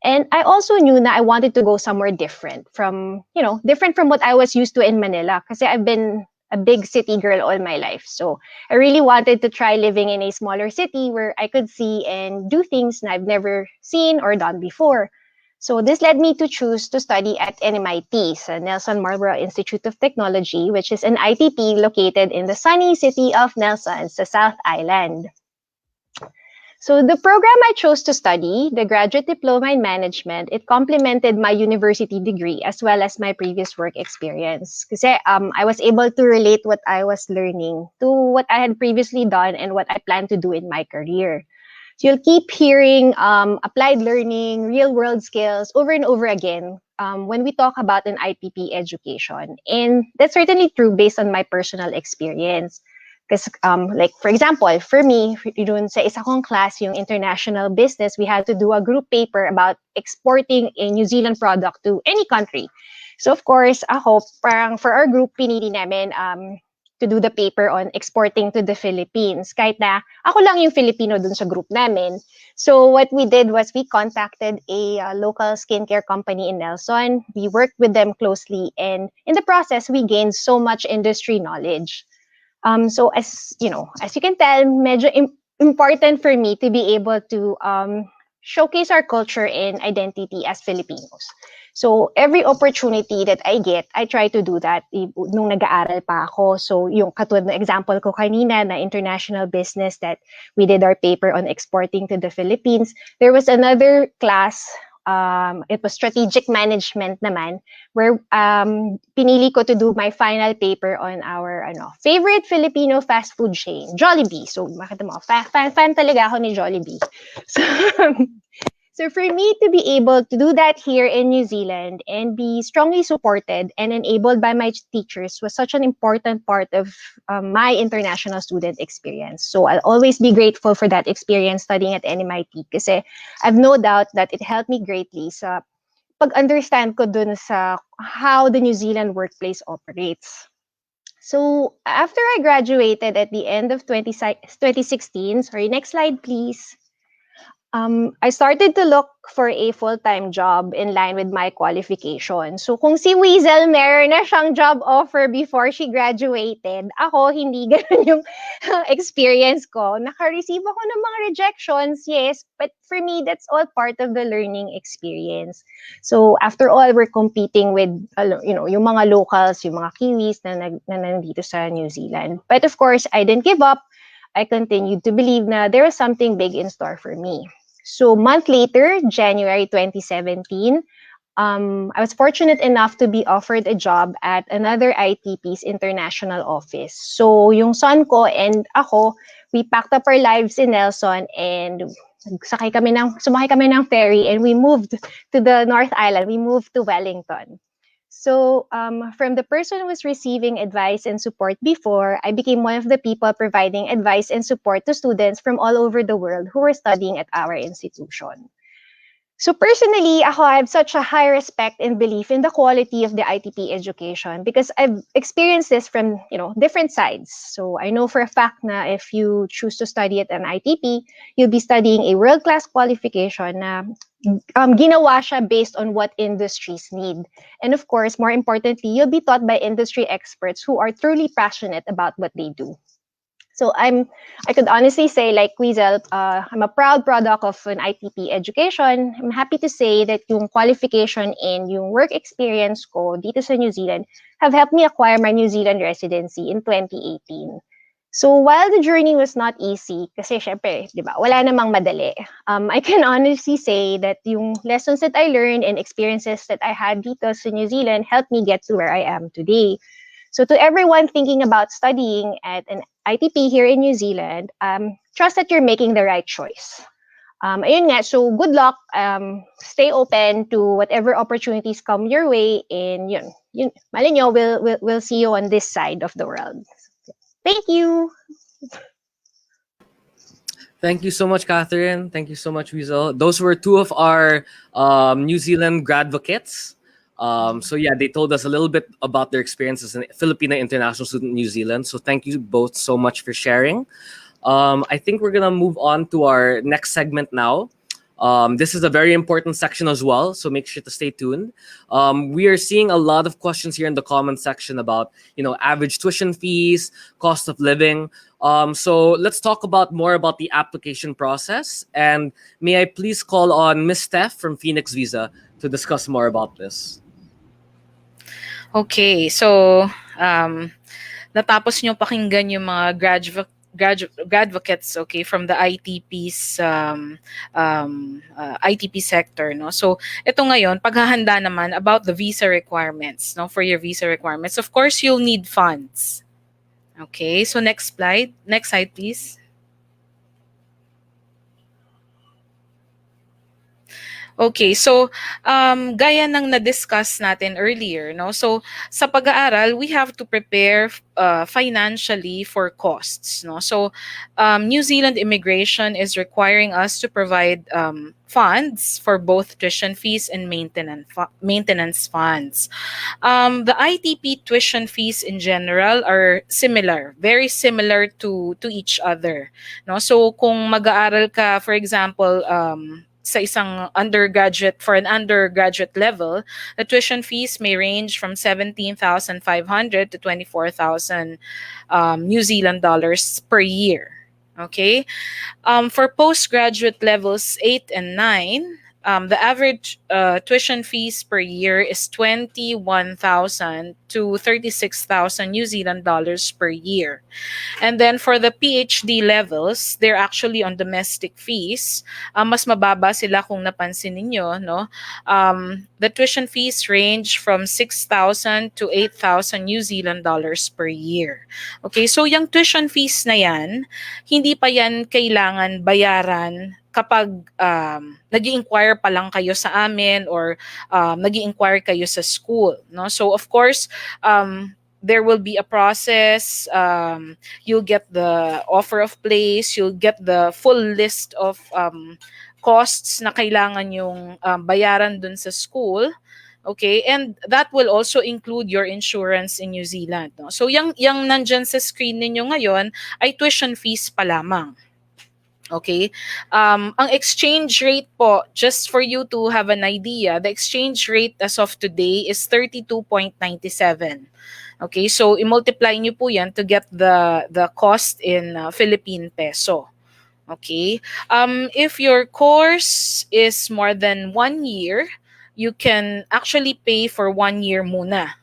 And I also knew that I wanted to go somewhere different from what I was used to in Manila, kasi I've been a big city girl all my life. So I really wanted to try living in a smaller city where I could see and do things that I've never seen or done before. So this led me to choose to study at NMIT, so Nelson Marlborough Institute of Technology, which is an ITP located in the sunny city of Nelson, the South Island. So the program I chose to study, the Graduate Diploma in Management, it complemented my university degree as well as my previous work experience. Kasi I was able to relate what I was learning to what I had previously done and what I plan to do in my career. So you'll keep hearing applied learning, real-world skills over and over again when we talk about an IPP education. And that's certainly true based on my personal experience. Because, like, for example, for me, dun sa isa kong class, yung international business, we had to do a group paper about exporting a New Zealand product to any country. So, of course, ako, parang for our group, pinili namin to do the paper on exporting to the Philippines. Kahit na ako lang yung Filipino dun sa group namin. So, what we did was we contacted a local skincare company in Nelson. We worked with them closely, and in the process, we gained so much industry knowledge. So as you know, as you can tell, medyo important for me to be able to showcase our culture and identity as Filipinos. So every opportunity that I get, I try to do that nung nag-aaral pa ako. So yung katulad na example ko kanina na international business that we did our paper on exporting to the Philippines. There was another class, it was strategic management naman, where pinili ko to do my final paper on our favorite Filipino fast food chain, Jollibee. So makita mo, fan talaga ako ni Jollibee. So for me to be able to do that here in New Zealand and be strongly supported and enabled by my teachers was such an important part of my international student experience. So I'll always be grateful for that experience studying at NMIT kasi I've no doubt that it helped me greatly sa pag-understand ko dun sa how the New Zealand workplace operates. So after I graduated at the end of 2016, sorry, next slide please. I started to look for a full-time job in line with my qualification. So kung si Weasel meron na siyang job offer before she graduated, ako hindi ganun yung experience ko. Naka-receive ako ng mga rejections, yes, but for me, that's all part of the learning experience. So after all, we're competing with yung mga locals, yung mga Kiwis na nandito sa New Zealand. But of course, I didn't give up. I continued to believe na there was something big in store for me. So, a month later, January 2017, I was fortunate enough to be offered a job at another ITP's international office. So, yung son ko and ako, we packed up our lives in Nelson and sumakay kami ng ferry and we moved to the North Island. We moved to Wellington. So from the person who was receiving advice and support before, I became one of the people providing advice and support to students from all over the world who were studying at our institution. So personally, ako, I have such a high respect and belief in the quality of the ITP education because I've experienced this from, different sides. So I know for a fact na if you choose to study at an ITP, you'll be studying a world-class qualification na ginawa siya based on what industries need. And of course, more importantly, you'll be taught by industry experts who are truly passionate about what they do. So I could honestly say, like Weasel, I'm a proud product of an ITP education. I'm happy to say that yung qualification and yung work experience ko dito sa New Zealand have helped me acquire my New Zealand residency in 2018. So while the journey was not easy, kasi syempre, di ba, wala namang madali, I can honestly say that yung lessons that I learned and experiences that I had dito sa New Zealand helped me get to where I am today. So to everyone thinking about studying at an ITP here in New Zealand, trust that you're making the right choice. Ayun nga, so good luck. Stay open to whatever opportunities come your way, and yun mali nyo, we'll see you on this side of the world. Thank you. Thank you so much, Catherine. Thank you so much, Weasel. Those were two of our New Zealand gradvocates. So yeah, they told us a little bit about their experiences as a Filipina international student in New Zealand. So thank you both so much for sharing. I think we're gonna move on to our next segment now. This is a very important section as well, so make sure to stay tuned. We are seeing a lot of questions here in the comment section about, average tuition fees, cost of living. So let's talk more about the application process. And may I please call on Miss Steph from Phoenix Visa to discuss more about this. Okay, so natapos nyo pakinggan yung mga gradvocates, okay, from the ITP's ITP sector, no. So ito ngayon, paghahanda naman about the visa requirements, no, for your visa requirements. Of course, you'll need funds. Okay, so next slide please. Okay, so gaya ng na-discuss natin earlier, no? So sa pag-aaral, we have to prepare financially for costs, no? So New Zealand immigration is requiring us to provide funds for both tuition fees and maintenance funds. The ITP tuition fees in general are similar, very similar to each other. No? So kung mag-aaral ka, for example, sa isang undergraduate, for an undergraduate level, the tuition fees may range from 17,500 to 24,000 New Zealand dollars per year. Okay? For postgraduate levels 8 and 9, the average tuition fees per year is 21,000 to 36,000 New Zealand dollars per year. And then for the PhD levels, they're actually on domestic fees. Mas mababa sila kung napansin ninyo, no? The tuition fees range from 6,000 to 8,000 New Zealand dollars per year. Okay, so yung tuition fees na yan, hindi pa yan kailangan bayaran kapag nag-inquire pa lang kayo sa amin or nag-inquire kayo sa school, no? So of course, there will be a process. You'll get the offer of place. You'll get the full list of costs na kailangan yung bayaran dun sa school. Okay, and that will also include your insurance in New Zealand. No? So yung nandyan sa screen ninyo ngayon ay tuition fees pa lamang. Okay. Ang exchange rate po, just for you to have an idea, the exchange rate as of today is 32.97. Okay, so i-multiply nyo po yan to get the cost in Philippine peso. Okay. If your course is more than 1 year, you can actually pay for 1 year muna.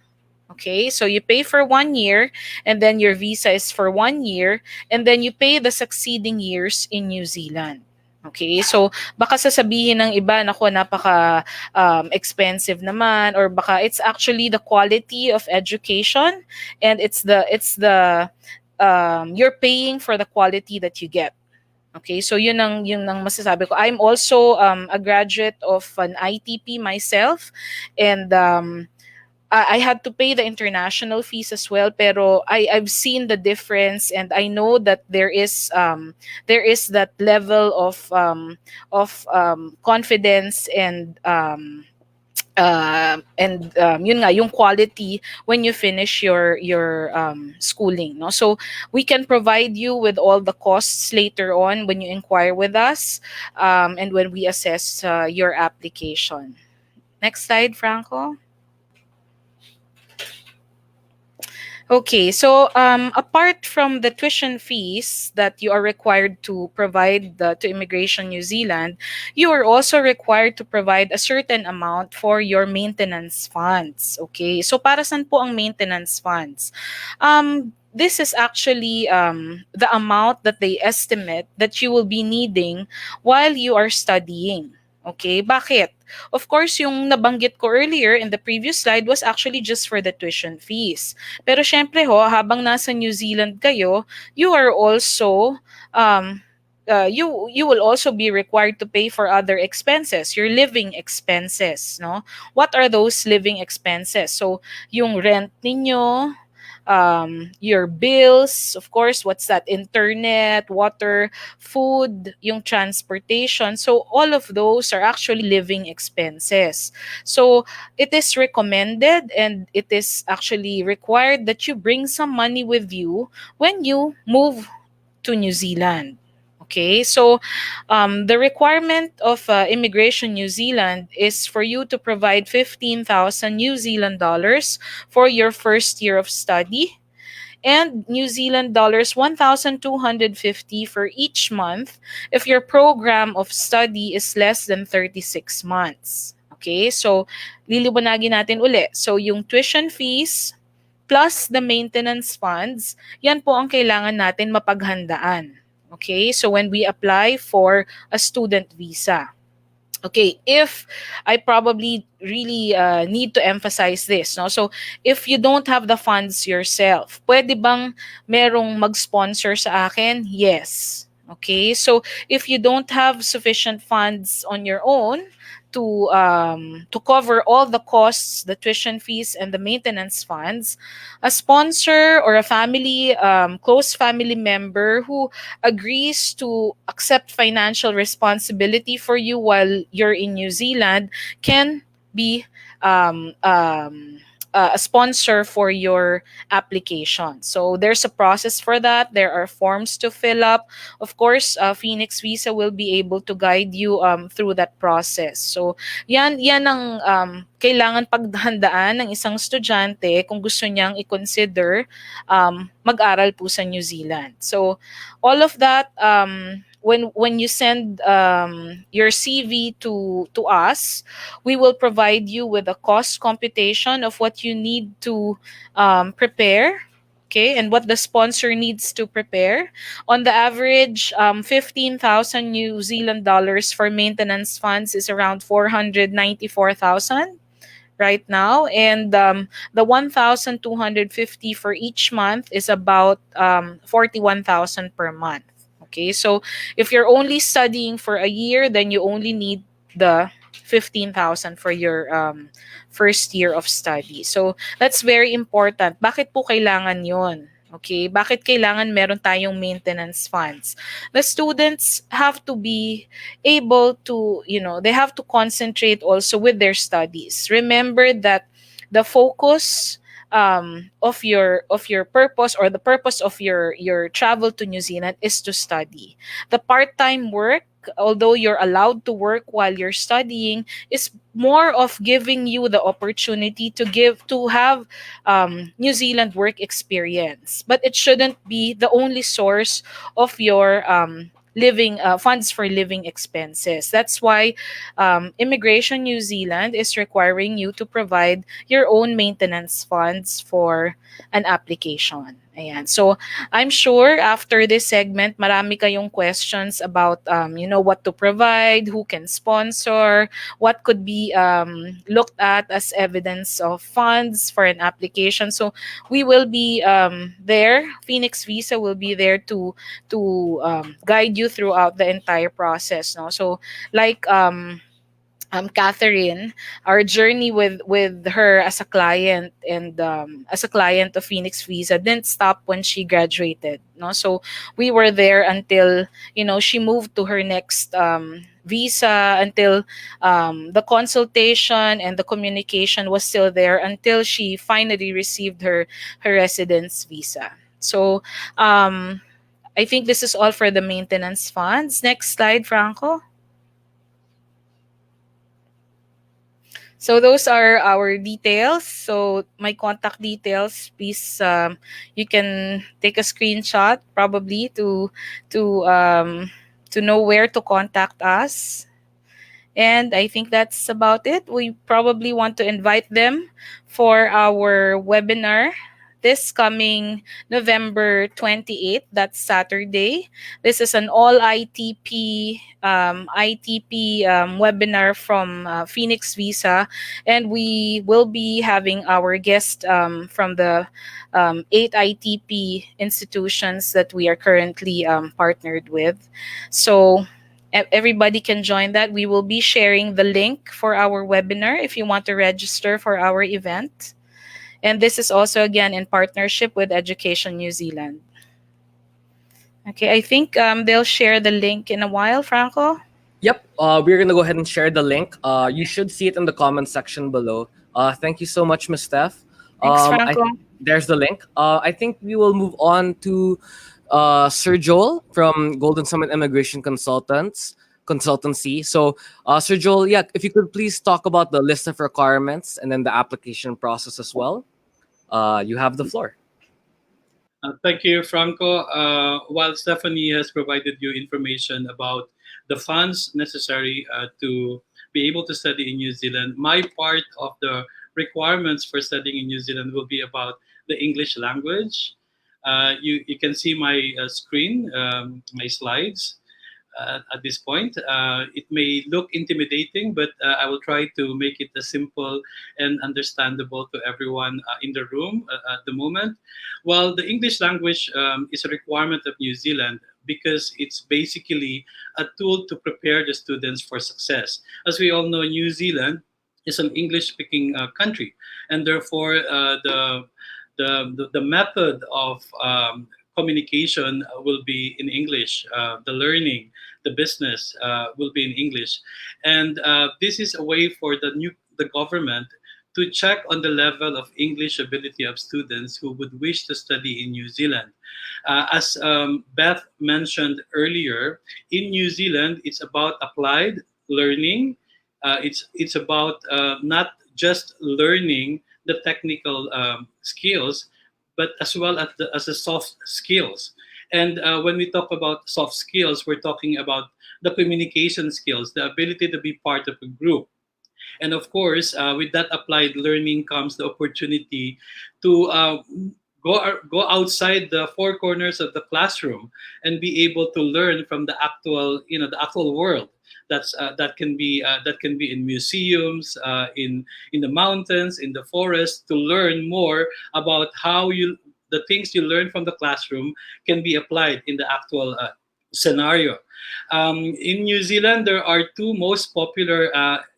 Okay, so you pay for 1 year and then your visa is for 1 year and then you pay the succeeding years in New Zealand. Okay, so baka sasabihin ng iba, naku, napaka expensive naman, or baka it's actually the quality of education and it's the you're paying for the quality that you get. Okay, so yun ang masasabi ko. I'm also a graduate of an ITP myself, and I had to pay the international fees as well, pero I've seen the difference and I know that there is that level of confidence and yun nga, yung quality when you finish your schooling, no? So we can provide you with all the costs later on when you inquire with us, and when we assess your application. Next slide, Franco. Okay, so apart from the tuition fees that you are required to provide to Immigration New Zealand, you are also required to provide a certain amount for your maintenance funds. Okay, so para saan po ang maintenance funds? This is actually the amount that they estimate that you will be needing while you are studying. Okay, bakit? Of course, yung nabanggit ko earlier in the previous slide was actually just for the tuition fees. Pero syempre ho, habang nasa New Zealand kayo, you are also you will also be required to pay for other expenses, your living expenses, no? What are those living expenses? So, yung rent ninyo, your bills, of course, what's that? Internet, water, food, yung transportation. So all of those are actually living expenses. So it is recommended and it is actually required that you bring some money with you when you move to New Zealand. Okay, so the requirement of Immigration New Zealand is for you to provide 15,000 New Zealand dollars for your first year of study and New Zealand dollars 1,250 for each month if your program of study is less than 36 months. Okay, so liliwanagin natin uli. So yung tuition fees plus the maintenance funds, yan po ang kailangan natin mapaghandaan. Okay, so when we apply for a student visa. Okay, if I probably really need to emphasize this, no? So if you don't have the funds yourself, pwede bang merong mag-sponsor sa akin? Yes. Okay, so if you don't have sufficient funds on your own, to cover all the costs, the tuition fees, and the maintenance funds, a sponsor or a family close family member who agrees to accept financial responsibility for you while you're in New Zealand can be um, um, a sponsor for your application. So there's a process for that. There are forms to fill up. Of course, Phoenix Visa will be able to guide you through that process. So yan ang kailangan paghandaan ng isang estudyante kung gusto niyang i-consider mag-aral po sa New Zealand. So all of that when you send your CV to us, we will provide you with a cost computation of what you need to prepare, okay, and what the sponsor needs to prepare. On the average, 15,000 New Zealand dollars for maintenance funds is around 494,000 right now, and the 1,250 for each month is about 41,000 per month. Okay, so if you're only studying for a year, then you only need the 15,000 for your first year of study. So that's very important. Bakit po kailangan yon? Okay, bakit kailangan meron tayong maintenance funds? The students have to be able to, they have to concentrate also with their studies. Remember that the focus of your purpose, or the purpose of your travel to New Zealand, is to study. The part-time work, although you're allowed to work while you're studying, is more of giving you the opportunity to have New Zealand work experience, but it shouldn't be the only source of your living funds for living expenses. That's why Immigration New Zealand is requiring you to provide your own maintenance funds for an application. Ayan. So I'm sure after this segment, marami kayong questions about what to provide, who can sponsor, what could be looked at as evidence of funds for an application. So we will be there. Phoenix Visa will be there to guide you throughout the entire process. No, so like Catherine, our journey with her as a client and as a client of Phoenix Visa didn't stop when she graduated. No, so we were there until she moved to her next visa, until the consultation and the communication was still there until she finally received her residence visa. So I think this is all for the maintenance funds. Next slide, Franco. So those are our details. So my contact details, please, you can take a screenshot probably to know where to contact us. And I think that's about it. We probably want to invite them for our webinar this coming November 28th. That's Saturday. This is an all ITP webinar from Phoenix Visa, and we will be having our guest from the 8 ITP institutions that we are currently partnered with. So everybody can join that. We will be sharing the link for our webinar if you want to register for our event. And this is also, again, in partnership with Education New Zealand. Okay, I think they'll share the link in a while, Franco. Yep, we're going to go ahead and share the link. You should see it in the comment section below. Thank you so much, Ms. Steph. Thanks, Franco. There's the link. I think we will move on to Sir Joel from Golden Summit Immigration Consultancy. So, Sir Joel, yeah, if you could please talk about the list of requirements and then the application process as well. You have the floor. Thank you, Franco. While Stephanie has provided you information about the funds necessary to be able to study in New Zealand, my part of the requirements for studying in New Zealand will be about the English language. You can see my screen, my slides. at this point. It may look intimidating, but I will try to make it as simple and understandable to everyone in the room at the moment. Well, the English language is a requirement of New Zealand because it's basically a tool to prepare the students for success. As we all know, New Zealand is an English-speaking country, and therefore the method of communication will be in English. The learning, the business will be in English, and this is a way for the government to check on the level of English ability of students who would wish to study in New Zealand. As Beth mentioned earlier, in New Zealand, it's about applied learning. It's about not just learning the technical skills, but as well as the soft skills. And when we talk about soft skills, we're talking about the communication skills, the ability to be part of a group. And of course, with that applied learning comes the opportunity to go outside the four corners of the classroom and be able to learn from the actual world. That can be in museums, in the mountains, in the forest, to learn more about how the things you learn from the classroom can be applied in the actual scenario. In New Zealand, there are two most popular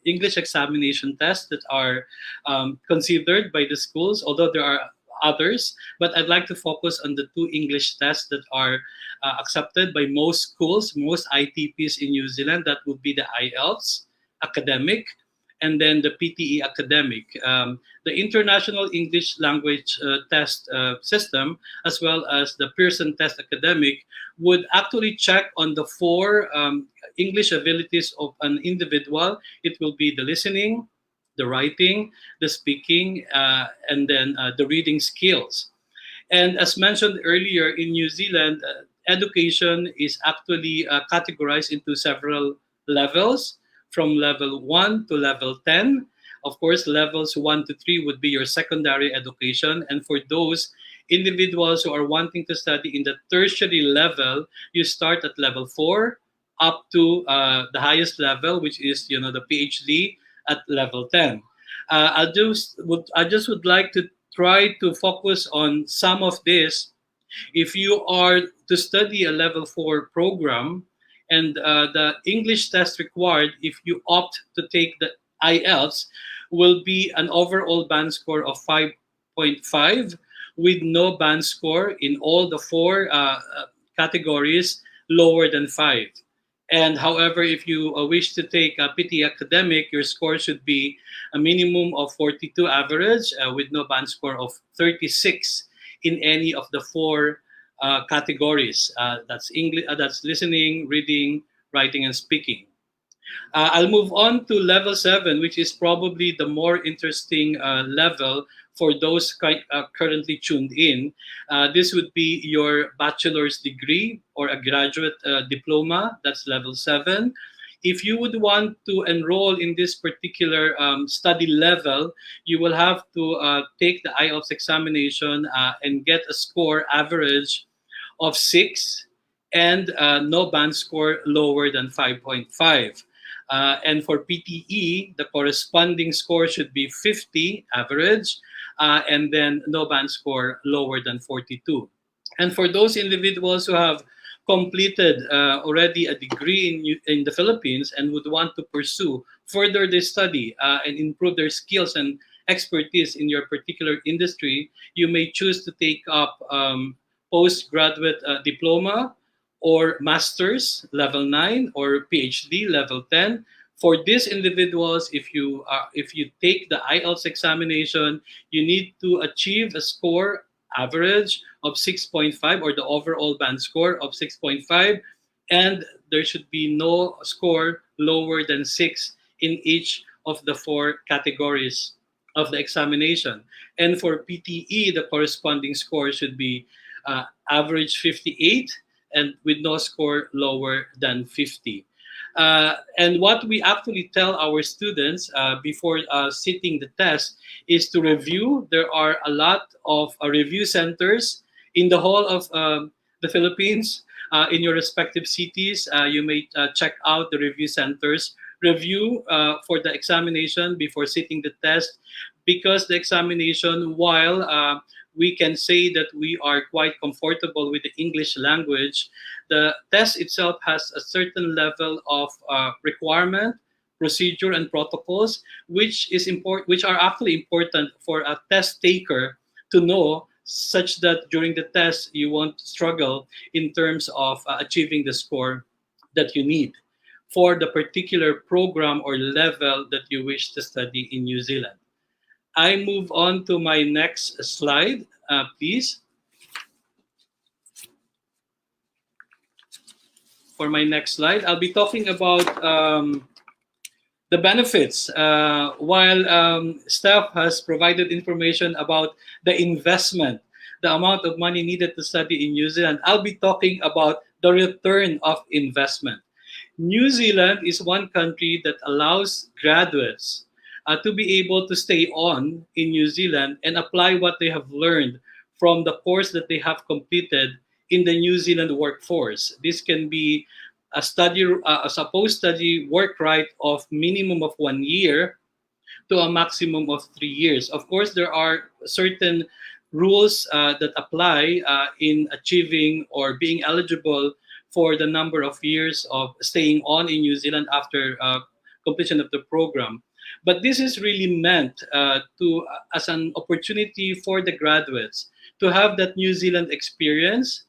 English examination tests that are considered by the schools, although there are others. But I'd like to focus on the two English tests that are accepted by most schools, most ITPs in New Zealand. That would be the IELTS academic and then the PTE academic. The International English Language Test System, as well as the Pearson Test Academic, would actually check on the four English abilities of an individual. It will be the listening, the writing, the speaking, and then the reading skills. And as mentioned earlier, in New Zealand, education is actually categorized into several levels, from level 1 to level 10. Of course, levels 1 to 3 would be your secondary education. And for those individuals who are wanting to study in the tertiary level, you start at level 4 up to the highest level, which is the PhD at level 10. I just would like to try to focus on some of this. If you are to study a level 4 program, and the English test required, if you opt to take the IELTS, will be an overall band score of 5.5 with no band score in all the four categories lower than 5. And however, if you wish to take a PT academic, your score should be a minimum of 42 average with no band score of 36 in any of the four categories. That's English, that's listening, reading, writing, and speaking. I'll move on to level 7, which is probably the more interesting level for those currently tuned in. This would be your bachelor's degree or a graduate diploma. That's level 7. If you would want to enroll in this particular study level, you will have to take the IELTS examination and get a score average of 6 and no band score lower than 5.5. And for PTE, the corresponding score should be 50 average and then no band score lower than 42. And for those individuals who have completed already a degree in the Philippines and would want to pursue further their study and improve their skills and expertise in your particular industry, you may choose to take up postgraduate diploma or master's level 9 or PhD level 10. For these individuals, if you take the IELTS examination, you need to achieve a score average of 6.5 or the overall band score of 6.5, and there should be no score lower than 6 in each of the four categories of the examination. And for PTE, the corresponding score should be average 58 and with no score lower than 50. And what we actually tell our students before sitting the test is to review. There are a lot of review centers in the whole of the Philippines. in your respective cities. You may check out the review centers review for the examination before sitting the test, because the examination, while we can say that we are quite comfortable with the English language, the test itself has a certain level of requirement, procedure, and protocols, which are actually important for a test taker to know, such that during the test you won't struggle in terms of achieving the score that you need for the particular program or level that you wish to study in New Zealand. I move on to my next slide, please. For my next slide, I'll be talking about the benefits. While staff has provided information about the investment, the amount of money needed to study in New Zealand, I'll be talking about the return of investment. New Zealand is one country that allows graduates to be able to stay on in New Zealand and apply what they have learned from the course that they have completed in the New Zealand workforce. This can be a study, a post-study work right of minimum of 1 year to a maximum of 3 years. Of course, there are certain rules that apply in achieving or being eligible for the number of years of staying on in New Zealand after completion of the program. But this is really meant as an opportunity for the graduates to have that New Zealand experience.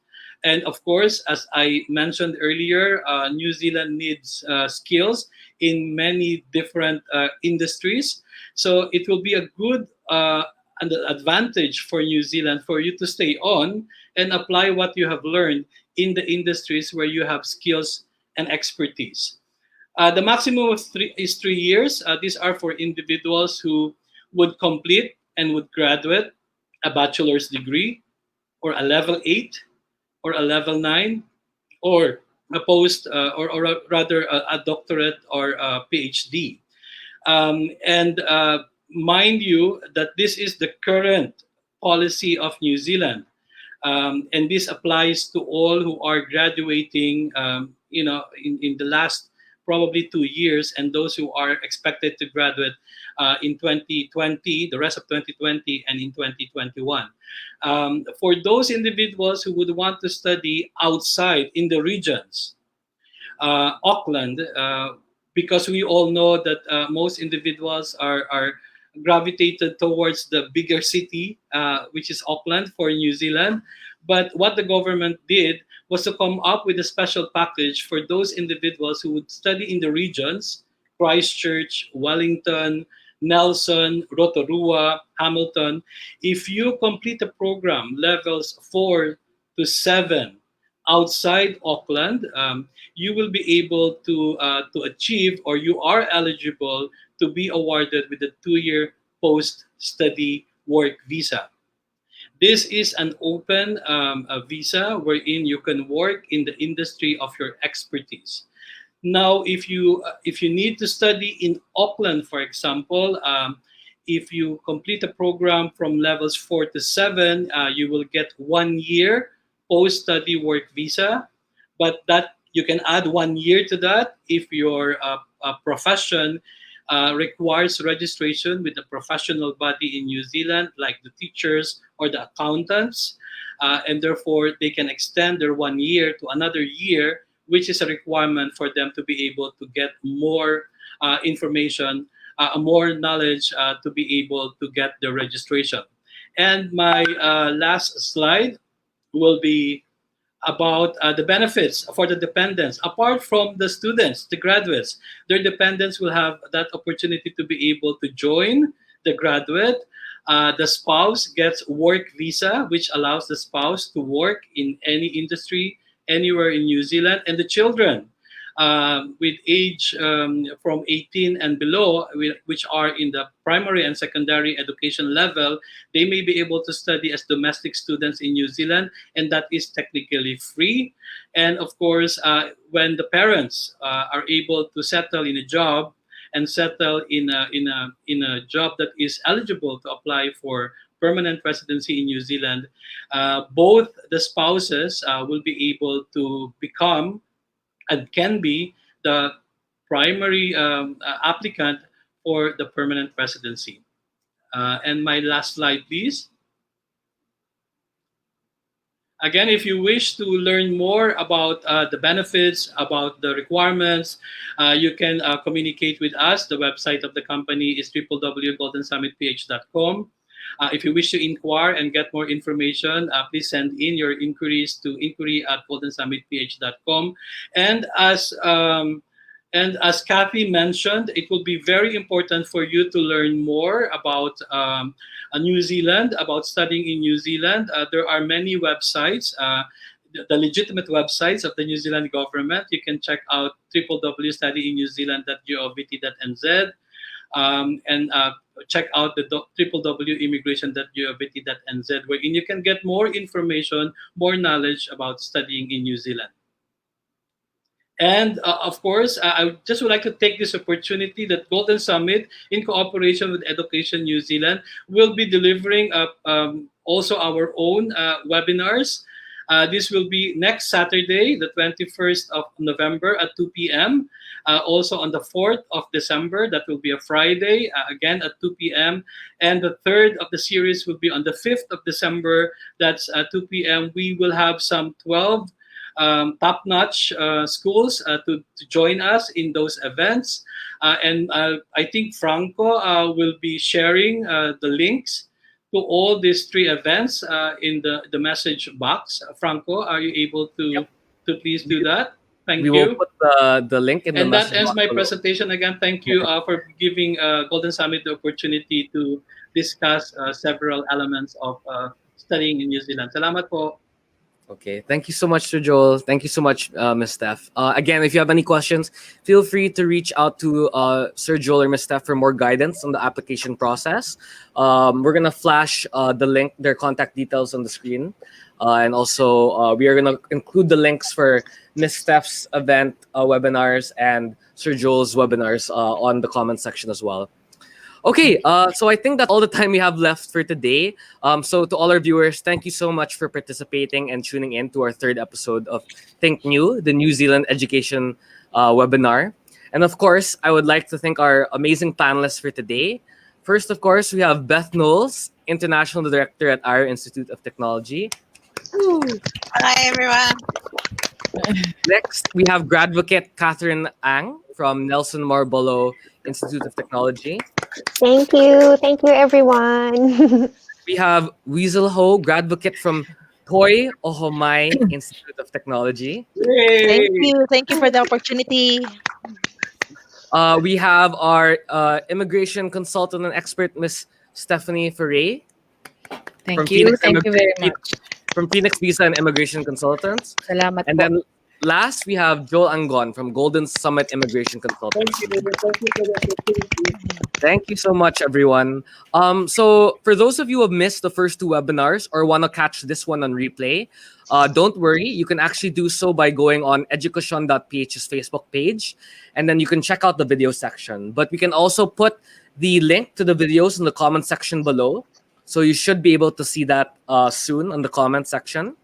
And of course, as I mentioned earlier, New Zealand needs skills in many different industries. So it will be a good and advantage for New Zealand for you to stay on and apply what you have learned in the industries where you have skills and expertise. The maximum of is 3 years. These are for individuals who would complete and would graduate a bachelor's degree or a level 8 or a level 9 or a post or rather a doctorate or a PhD. And mind you that this is the current policy of New Zealand. And this applies to all who are graduating, in the last probably 2 years, and those who are expected to graduate in 2020, the rest of 2020, and in 2021. For those individuals who would want to study outside in the regions, Auckland, because we all know that most individuals are gravitated towards the bigger city, which is Auckland for New Zealand. But what the government did was to come up with a special package for those individuals who would study in the regions, Christchurch, Wellington, Nelson, Rotorua, Hamilton. If you complete the program levels 4 to 7 outside Auckland, you will be able to achieve, or you are eligible to be awarded with a 2-year post-study work visa. This is an open visa wherein you can work in the industry of your expertise. Now, if you need to study in Auckland, for example, if you complete a program from levels 4 to 7, you will get 1 year post-study work visa, but that you can add 1 year to that if your profession requires registration with a professional body in New Zealand, like the teachers or the accountants, and therefore they can extend their 1 year to another year, which is a requirement for them to be able to get more information, more knowledge to be able to get the registration. And my last slide will be about the benefits for the dependents. Apart from the students, the graduates, their dependents will have that opportunity to be able to join the graduate. The spouse gets work visa, which allows the spouse to work in any industry, anywhere in New Zealand. And the children with age from 18 and below, which are in the primary and secondary education level, they may be able to study as domestic students in New Zealand, and that is technically free. And of course, when the parents are able to settle in a job and settle in a job that is eligible to apply for permanent residency in New Zealand, both the spouses will be able to become and can be the primary applicant for the permanent residency. And my last slide, please. Again, if you wish to learn more about the benefits, about the requirements, you can communicate with us. The website of the company is www.goldensummitph.com. If you wish to inquire and get more information, please send in your inquiries to inquiry@goldensummitph.com. And as Kathy mentioned, it will be very important for you to learn more about New Zealand, about studying in New Zealand. There are many websites, the legitimate websites of the New Zealand government. You can check out www.studyingnewzealand.govt.nz and check out the www.immigration.govt.nz, wherein you can get more information, more knowledge about studying in New Zealand. And of course, I just would like to take this opportunity that Golden Summit, in cooperation with Education New Zealand, will be delivering also our own webinars. This will be next Saturday, the 21st of November at 2 p.m. Also on the 4th of December, that will be a Friday, again at 2 p.m. And the third of the series will be on the 5th of December, that's at 2 p.m. We will have some 12 top-notch schools to join us in those events. And I think Franco will be sharing the links to all these 3 events in the message box. Franco, are you able to please do that? Thank We you. will put the link in the And that message ends box my below. presentation. Again, thank you for giving Golden Summit the opportunity to discuss several elements of studying in New Zealand. Salamat po. Okay, thank you so much, Sir Joel. Thank you so much, Ms. Steph. Again, if you have any questions, feel free to reach out to Sir Joel or Ms. Steph for more guidance on the application process. We're gonna flash the link, their contact details on the screen, and also we are gonna include the links for Ms. Steph's event webinars and Sir Joel's webinars on the comment section as well. Okay, so I think that's all the time we have left for today. So to all our viewers, thank you so much for participating and tuning in to our 3rd episode of Think New, the New Zealand education webinar. And of course, I would like to thank our amazing panelists for today. First, of course, we have Beth Knowles, International Director at our Institute of Technology. Woo. Hi, everyone. Next, we have gradvocate Catherine Ang from Nelson Marbolo Institute of Technology. Thank you. Thank you, everyone. We have Weasel Ho, gradvocate from Toi Ohomai Institute of Technology. Thank you. Thank you for the opportunity. We have our immigration consultant and expert, Miss Stephanie Ferre. Thank you. Thank you very much. From Phoenix Visa and Immigration Consultants. Salamat And po. then last, we have Joel Angon from Golden Summit Immigration Consultants. Thank you so much, everyone. So for those of you who have missed the first 2 webinars or want to catch this one on replay, don't worry. You can actually do so by going on Edukasyon.ph's Facebook page, and then you can check out the video section. But we can also put the link to the videos in the comment section below. So you should be able to see that soon on the comment section.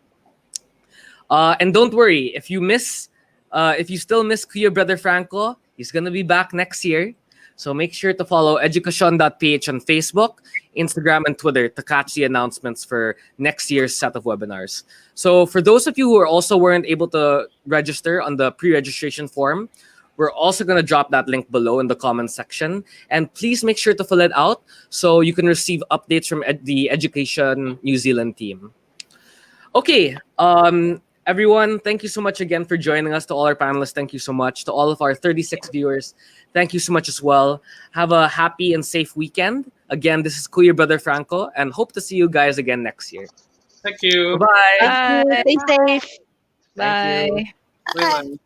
And don't worry, if you still miss Kuya Brother Franco, he's gonna be back next year. So make sure to follow Edukasyon.ph on Facebook, Instagram, and Twitter to catch the announcements for next year's set of webinars. So for those of you who weren't able to register on the pre-registration form, we're also going to drop that link below in the comment section. And please make sure to fill it out so you can receive updates from the Education New Zealand team. Okay, everyone, thank you so much again for joining us. To all our panelists, thank you so much. To all of our 36 viewers, thank you so much as well. Have a happy and safe weekend. Again, this is Kuya Brother Franco, and hope to see you guys again next year. Thank you. Bye. Bye. Stay safe. Thank you. Bye. Bye.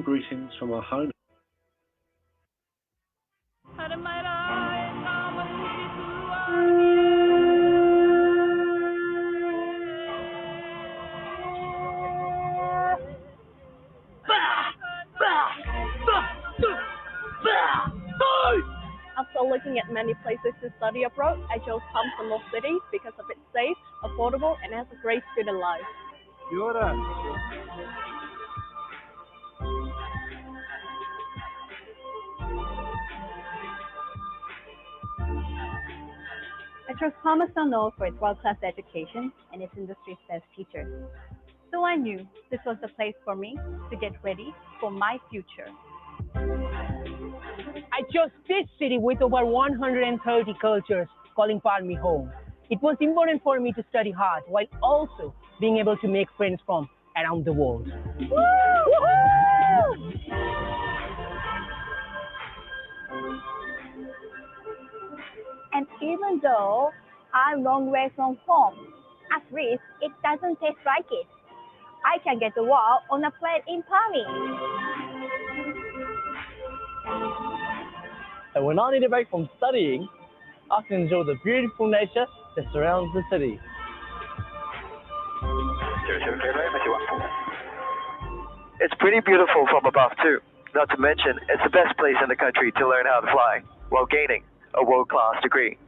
greetings from our home. After looking at many places to study abroad, I chose Thompson City because of its safe, affordable, and has a great student life. I chose Palmerston North for its world-class education and its industry's best teachers. So I knew this was the place for me to get ready for my future. I chose this city with over 130 cultures calling me home. It was important for me to study hard while also being able to make friends from around the world. And even though I'm long way from home, at least it doesn't taste like it. I can get to walk on a plane in Palmy. And when I need a break from studying, I can enjoy the beautiful nature that surrounds the city. It's pretty beautiful from above too. Not to mention, it's the best place in the country to learn how to fly while gaining a world-class degree.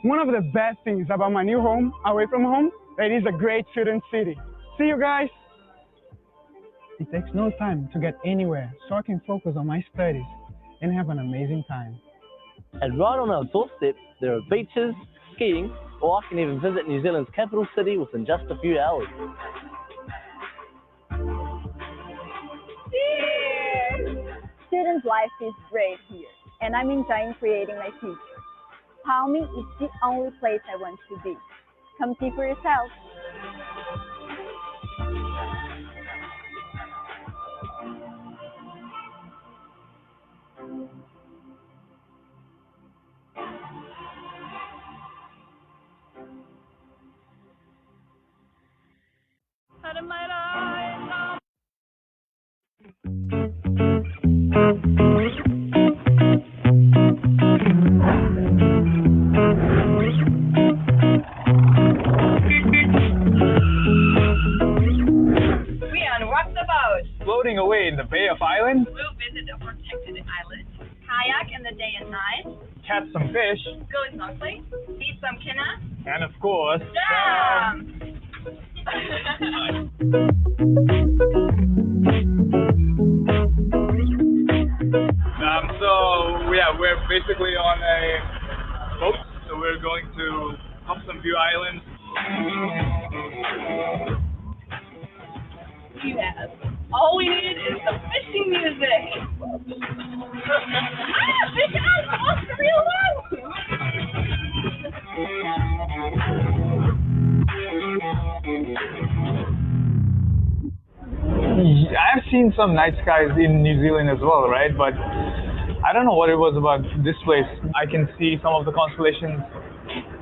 One of the best things about my new home, away from home, it is a great student city. See you guys! It takes no time to get anywhere, so I can focus on my studies and have an amazing time. And right on our doorstep, there are beaches, skiing, or I can even visit New Zealand's capital city within just a few hours. Student life is great here, and I'm enjoying creating my future. Palmy is the only place I want to be. Come see for yourself. Floating away in the Bay of Islands, We'll visit a protected island, kayak in the day and night, catch some fish, go snorkeling, eat some kina, and of course, jam! we're basically on a boat, so we're going to Thompson View Island. Yes. All we need is some fishing music. Fish out! What's the real one? I've seen some night skies in New Zealand as well, right? But I don't know what it was about this place. I can see some of the constellations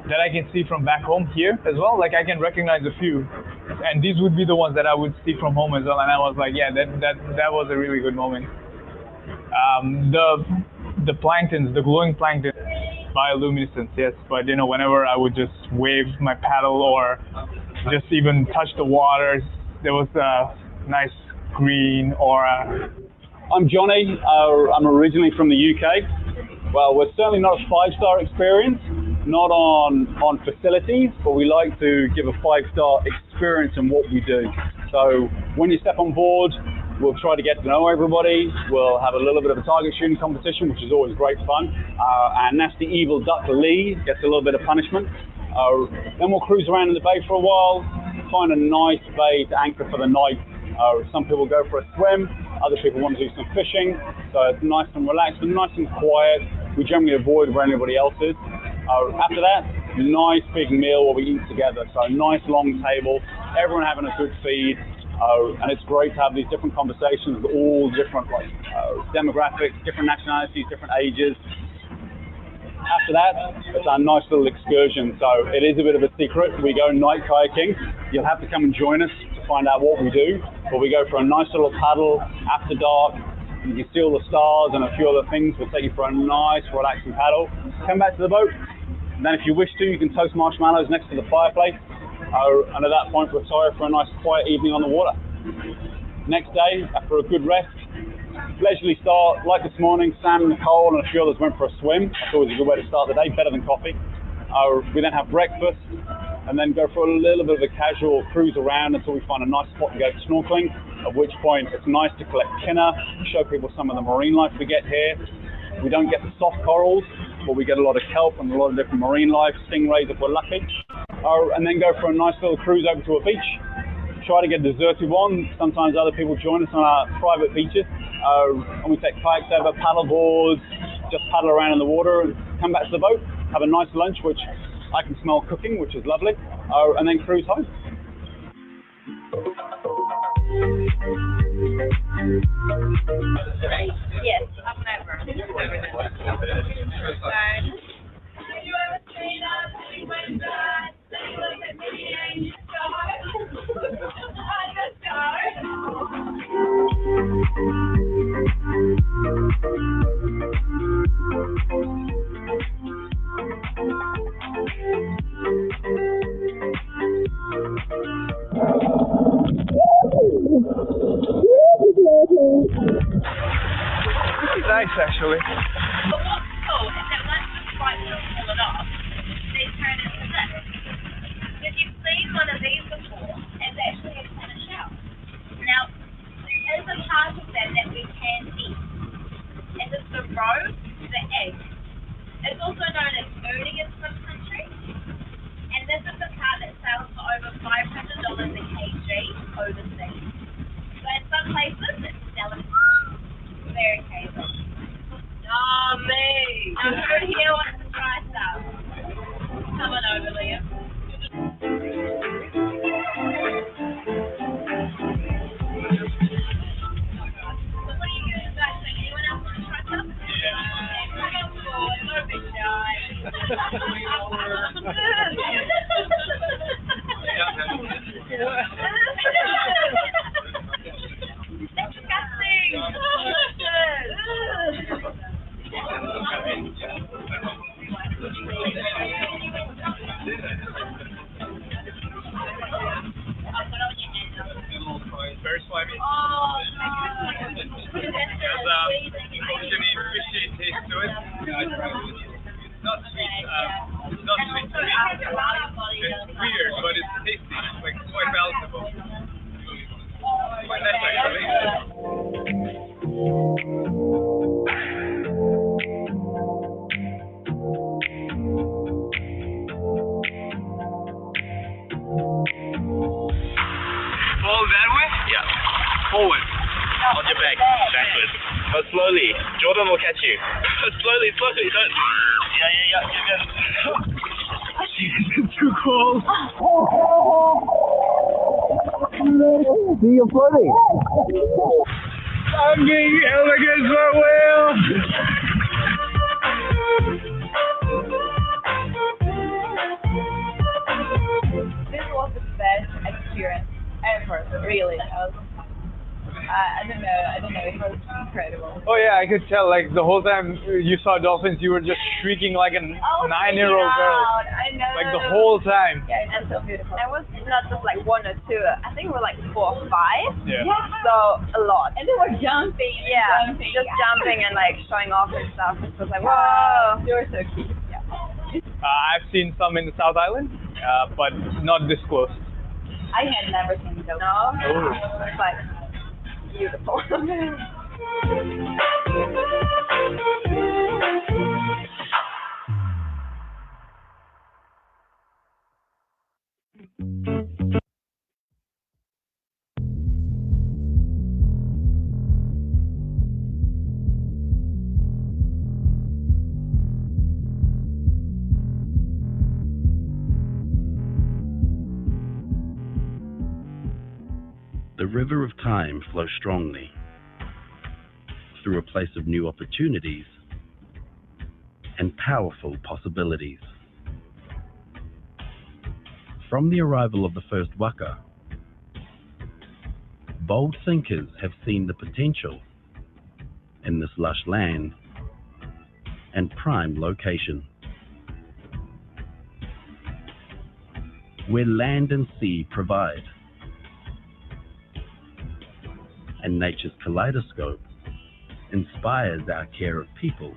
that I can see from back home here as well. Like I can recognize a few. And these would be the ones that I would see from home as well. And I was like, yeah, that was a really good moment. The planktons, the glowing plankton, bioluminescence, yes. But you know, whenever I would just wave my paddle or just even touch the waters, there was a nice green aura. I'm Johnny. I'm originally from the UK. Well, we're certainly not a 5-star experience, not on facilities, but we like to give a 5-star experience in what we do. So when you step on board, we'll try to get to know everybody. We'll have a little bit of a target shooting competition, which is always great fun. Our nasty evil duck Lee gets a little bit of punishment. Then we'll cruise around in the bay for a while, find a nice bay to anchor for the night. Some people go for a swim, other people want to do some fishing, so it's nice and relaxed and nice and quiet. We generally avoid where anybody else is. After that, nice big meal where we eat together, so nice long table, everyone having a good feed, and it's great to have these different conversations with all different demographics, different nationalities, different ages. After that, it's our nice little excursion. So it is a bit of a secret. We go night kayaking. You'll have to come and join us to find out what we do. But we go for a nice little paddle after dark. You can see all the stars and a few other things. We'll take you for a nice relaxing paddle. Come back to the boat. And then if you wish to, you can toast marshmallows next to the fireplace. And at that point, retire for a nice quiet evening on the water. Next day, after a good rest, leisurely start. Like this morning, Sam, Nicole, and a few others went for a swim. That's always a good way to start the day, better than coffee. We then have breakfast, and then go for a little bit of a casual cruise around until we find a nice spot to go snorkeling, at which point it's nice to collect kinner, show people some of the marine life we get here. We don't get the soft corals, but we get a lot of kelp and a lot of different marine life, stingrays if we're lucky. And then go for a nice little cruise over to a beach. Try to get a deserted one. Sometimes other people join us on our private beaches. And we take kayaks over, paddle boards, just paddle around in the water and come back to the boat, have a nice lunch, which I can smell cooking, which is lovely, and then cruise home. Yes, I've never. Did you ever train us? We went back. They looked at me and you Nice, actually. But what's cool is that once the spikes are fallen off, they turn into this. If you've seen one of these before, it's actually a tennis shell. Now, there is a part of that that we can eat, and it's the roe, the egg. It's also known as erding in some countries, and this is the part that sells for over $500 a kg overseas. So in some places, it's selling very casual. Oh, me! I'm good here wants to try stuff. Come on over, Liam. So what are you guys doing? Anyone else want to try stuff? Yeah. Come on board, don't be shy. That's disgusting! Very slimy. It has oceany, fishy taste to it. It's not sweet. It's not sweet to me. It's weird, but it's tasty. It's like quite palatable. Quite nice actually. Fall that way? Yeah. Forward. On your back. Backwards. But slowly. Jordan will catch you. slowly. Don't. Yeah. It's too cold. See, you're floating. I'm being held against my will. This was the best experience ever, really. I don't know, it was incredible. Oh yeah, I could tell, like the whole time you saw dolphins, you were just shrieking like a 9-year-old girl. I know. Like the whole time. Yeah, it's so beautiful. It was not just like one or two. I think we were like 4 or 5. Yeah. So a lot. And they were jumping. Jumping and like showing off and stuff. It was like, whoa. They were so cute. Yeah. I've seen some in the South Island, but not this close. I had never seen those. No? Oh. It's like beautiful. The river of time flows strongly through a place of new opportunities and powerful possibilities. From the arrival of the first waka, bold thinkers have seen the potential in this lush land and prime location, where land and sea provide, and nature's kaleidoscope inspires our care of people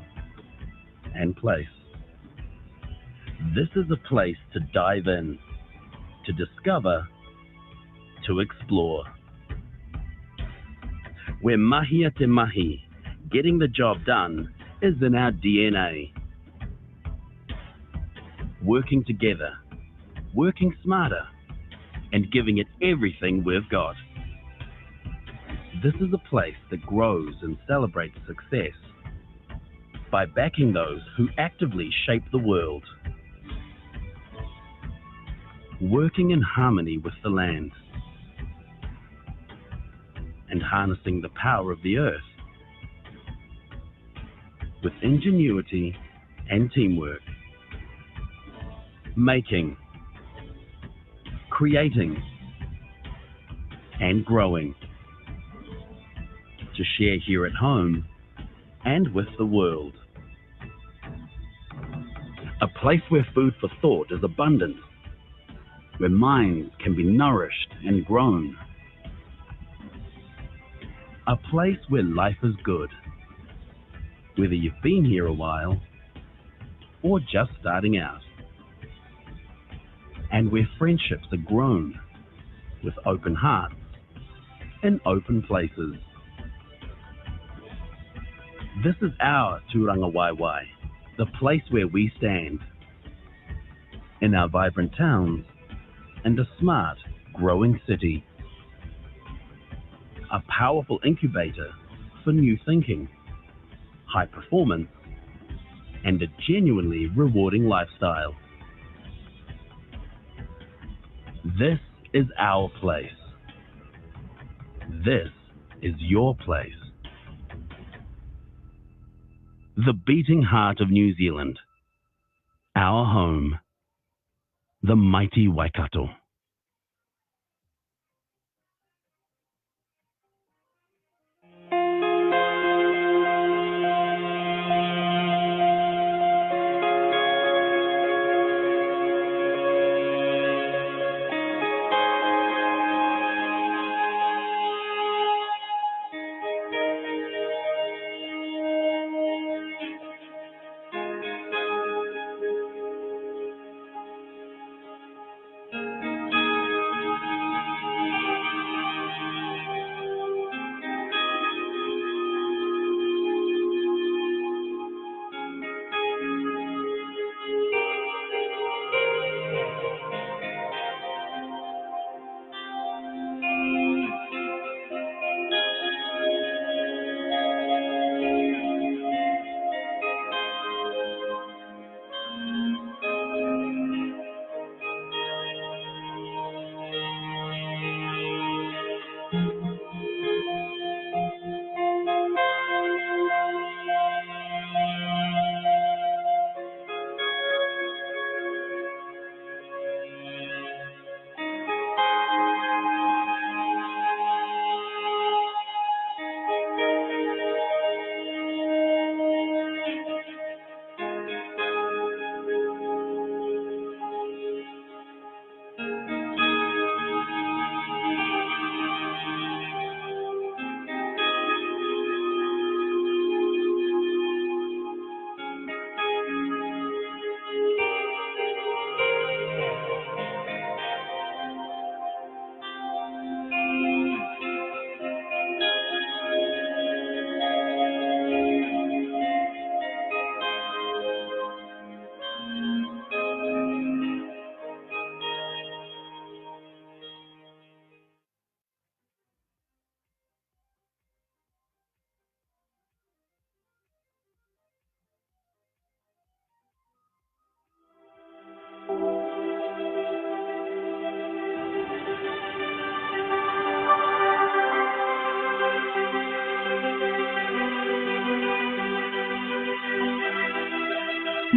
and place. This is a place to dive in, to discover, to explore. Where mahi te mahi, getting the job done, is in our DNA. Working together, working smarter, and giving it everything we've got. This is a place that grows and celebrates success by backing those who actively shape the world. Working in harmony with the land and harnessing the power of the earth with ingenuity and teamwork. Making, creating, and growing to share here at home and with the world. A place where food for thought is abundant, where minds can be nourished and grown. A place where life is good, whether you've been here a while or just starting out. And where friendships are grown with open hearts and open places. This is our Turanga Waiwai, the place where we stand, in our vibrant towns and a smart, growing city. A powerful incubator for new thinking, high performance, and a genuinely rewarding lifestyle. This is our place. This is your place. The beating heart of New Zealand. Our home. The mighty Waikato.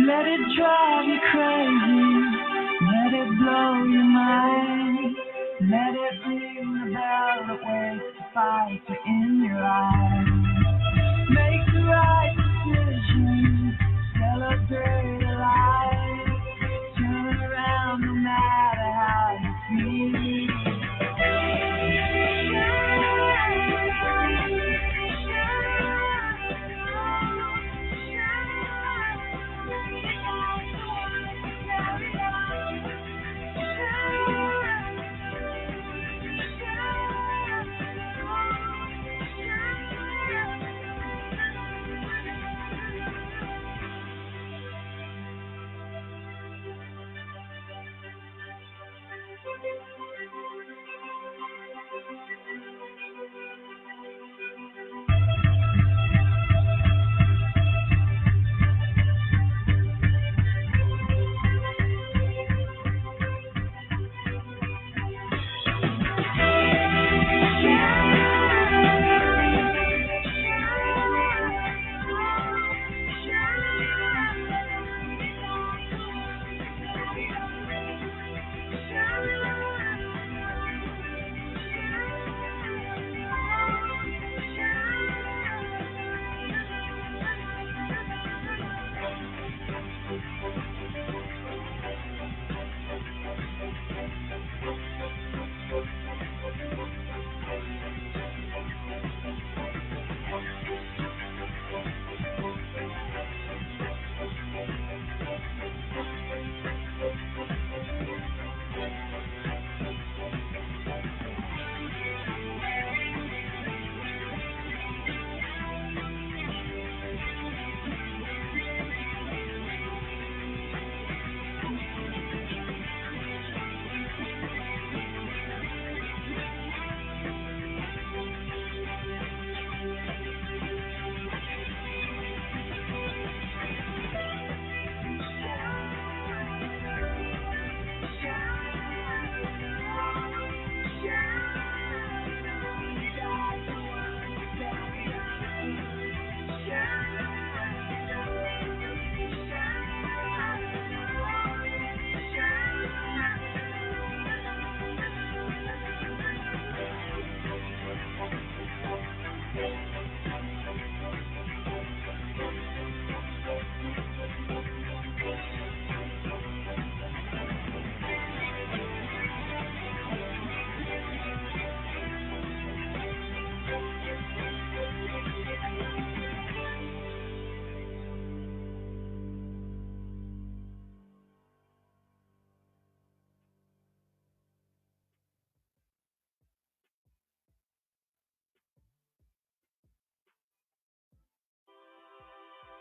Let it drive you crazy. Let it blow your mind. Let it ring the bell that wakes the fighter in your eyes. Make the right decision. Celebrate life. Turn around no matter how you feel.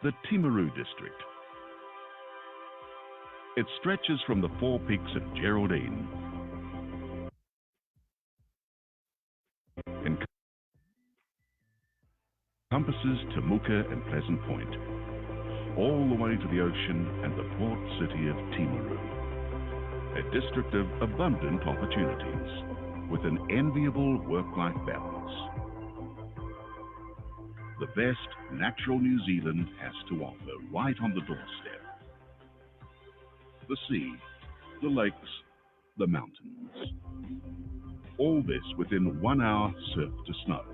The Timaru district. It stretches from the Four Peaks of Geraldine and encompasses Temuka and Pleasant Point, all the way to the ocean and the port city of Timaru, a district of abundant opportunities with an enviable work-life balance. The best natural New Zealand has to offer right on the doorstep. The sea, the lakes, the mountains. All this within 1 hour surf to snow.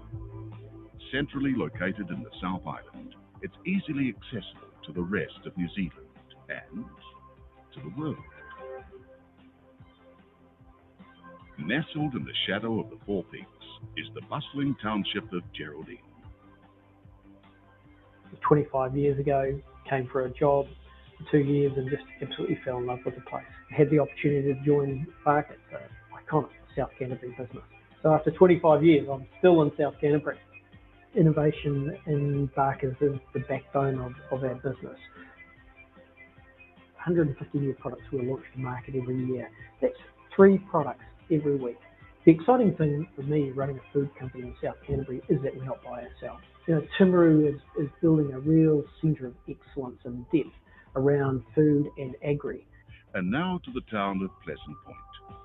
Centrally located in the South Island, it's easily accessible to the rest of New Zealand and to the world. Nestled in the shadow of the Four Peaks is the bustling township of Geraldine. 25 years ago, came for a job for 2 years and just absolutely fell in love with the place. I had the opportunity to join Barkett, the iconic South Canterbury business. So after 25 years, I'm still in South Canterbury. Innovation in Barkers is the backbone of our business. 150 new products were launched to market every year. That's 3 products every week. The exciting thing for me running a food company in South Canterbury is that we're not by ourselves. You know, Timaru is building a real centre of excellence and depth around food and agri. And now to the town of Pleasant Point,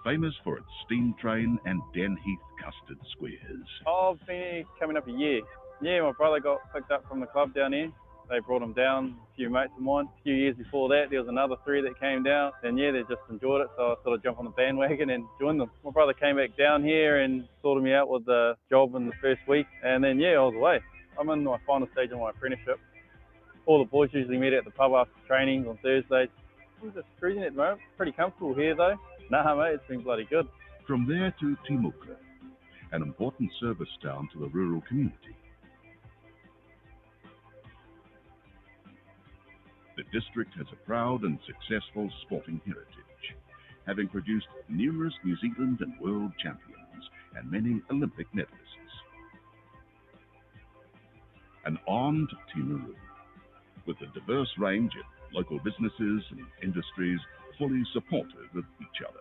famous for its steam train and Den Heath custard squares. I've been here coming up a year. Yeah, my brother got picked up from the club down here They brought them down, a few mates of mine. A few years before that, there was another 3 that came down. And yeah, they just enjoyed it, so I sort of jumped on the bandwagon and joined them. My brother came back down here and sorted me out with the job in the first week. And then yeah, I was away. I'm in my final stage of my apprenticeship. All the boys usually meet at the pub after trainings on Thursdays. I'm just cruising at the moment. Pretty comfortable here though. Nah mate, it's been bloody good. From there to Timuka, an important service town to the rural community. The district has a proud and successful sporting heritage, having produced numerous New Zealand and world champions and many Olympic medalists. An armed Timuka, with a diverse range of local businesses and industries fully supportive of each other.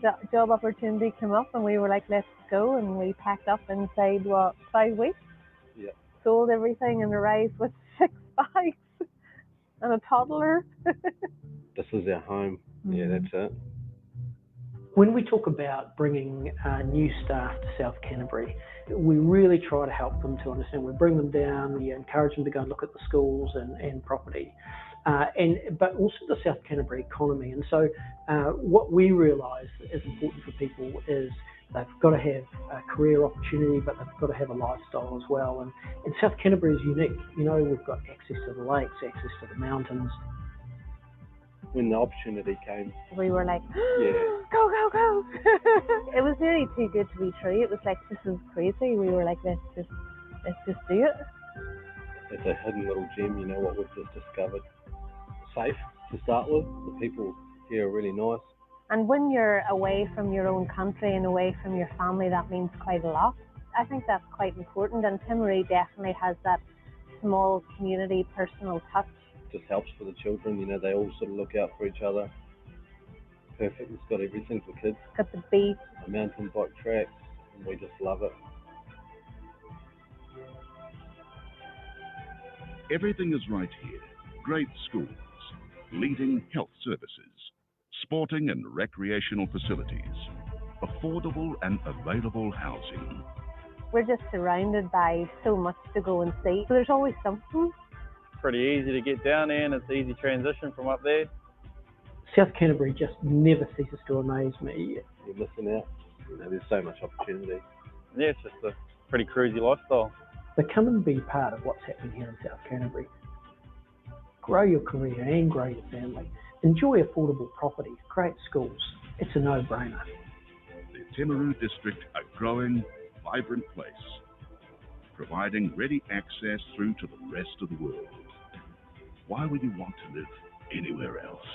The job opportunity came up and we were like, let's go, and we packed up inside, what, 5 weeks? Yeah. Sold everything and arrived with 6 bags and a toddler. This is our home. Yeah, that's it. When we talk about bringing new staff to South Canterbury, we really try to help them to understand. We bring them down, we encourage them to go and look at the schools and property, but also the South Canterbury economy. And so what we realise is important for people is they've got to have a career opportunity, but they've got to have a lifestyle as well. And South Canterbury is unique. You know, we've got access to the lakes, access to the mountains. When the opportunity came, we were like, yeah, go, go, go. It was really too good to be true. It was like, this is crazy. We were like, let's just do it. It's a hidden little gem, you know, what we've just discovered. Safe to start with. The people here are really nice. And when you're away from your own country and away from your family, that means quite a lot. I think that's quite important, and Timuka definitely has that small community personal touch. Just helps for the children, you know, they all sort of look out for each other. Perfect, it's got everything for kids. Got the beach, a mountain bike track, and we just love it. Everything is right here. Great schools, leading health services, sporting and recreational facilities, affordable and available housing. We're just surrounded by so much to go and see, so there's always something. Pretty easy to get down there, and it's an easy transition from up there. South Canterbury just never ceases to amaze me. You're missing out. You know, there's so much opportunity. Yeah, it's just a pretty cruisy lifestyle. So come and be part of what's happening here in South Canterbury. Grow your career and grow your family. Enjoy affordable property, great schools. It's a no-brainer. The Timuka district, a growing, vibrant place, providing ready access through to the rest of the world. Why would you want to live anywhere else?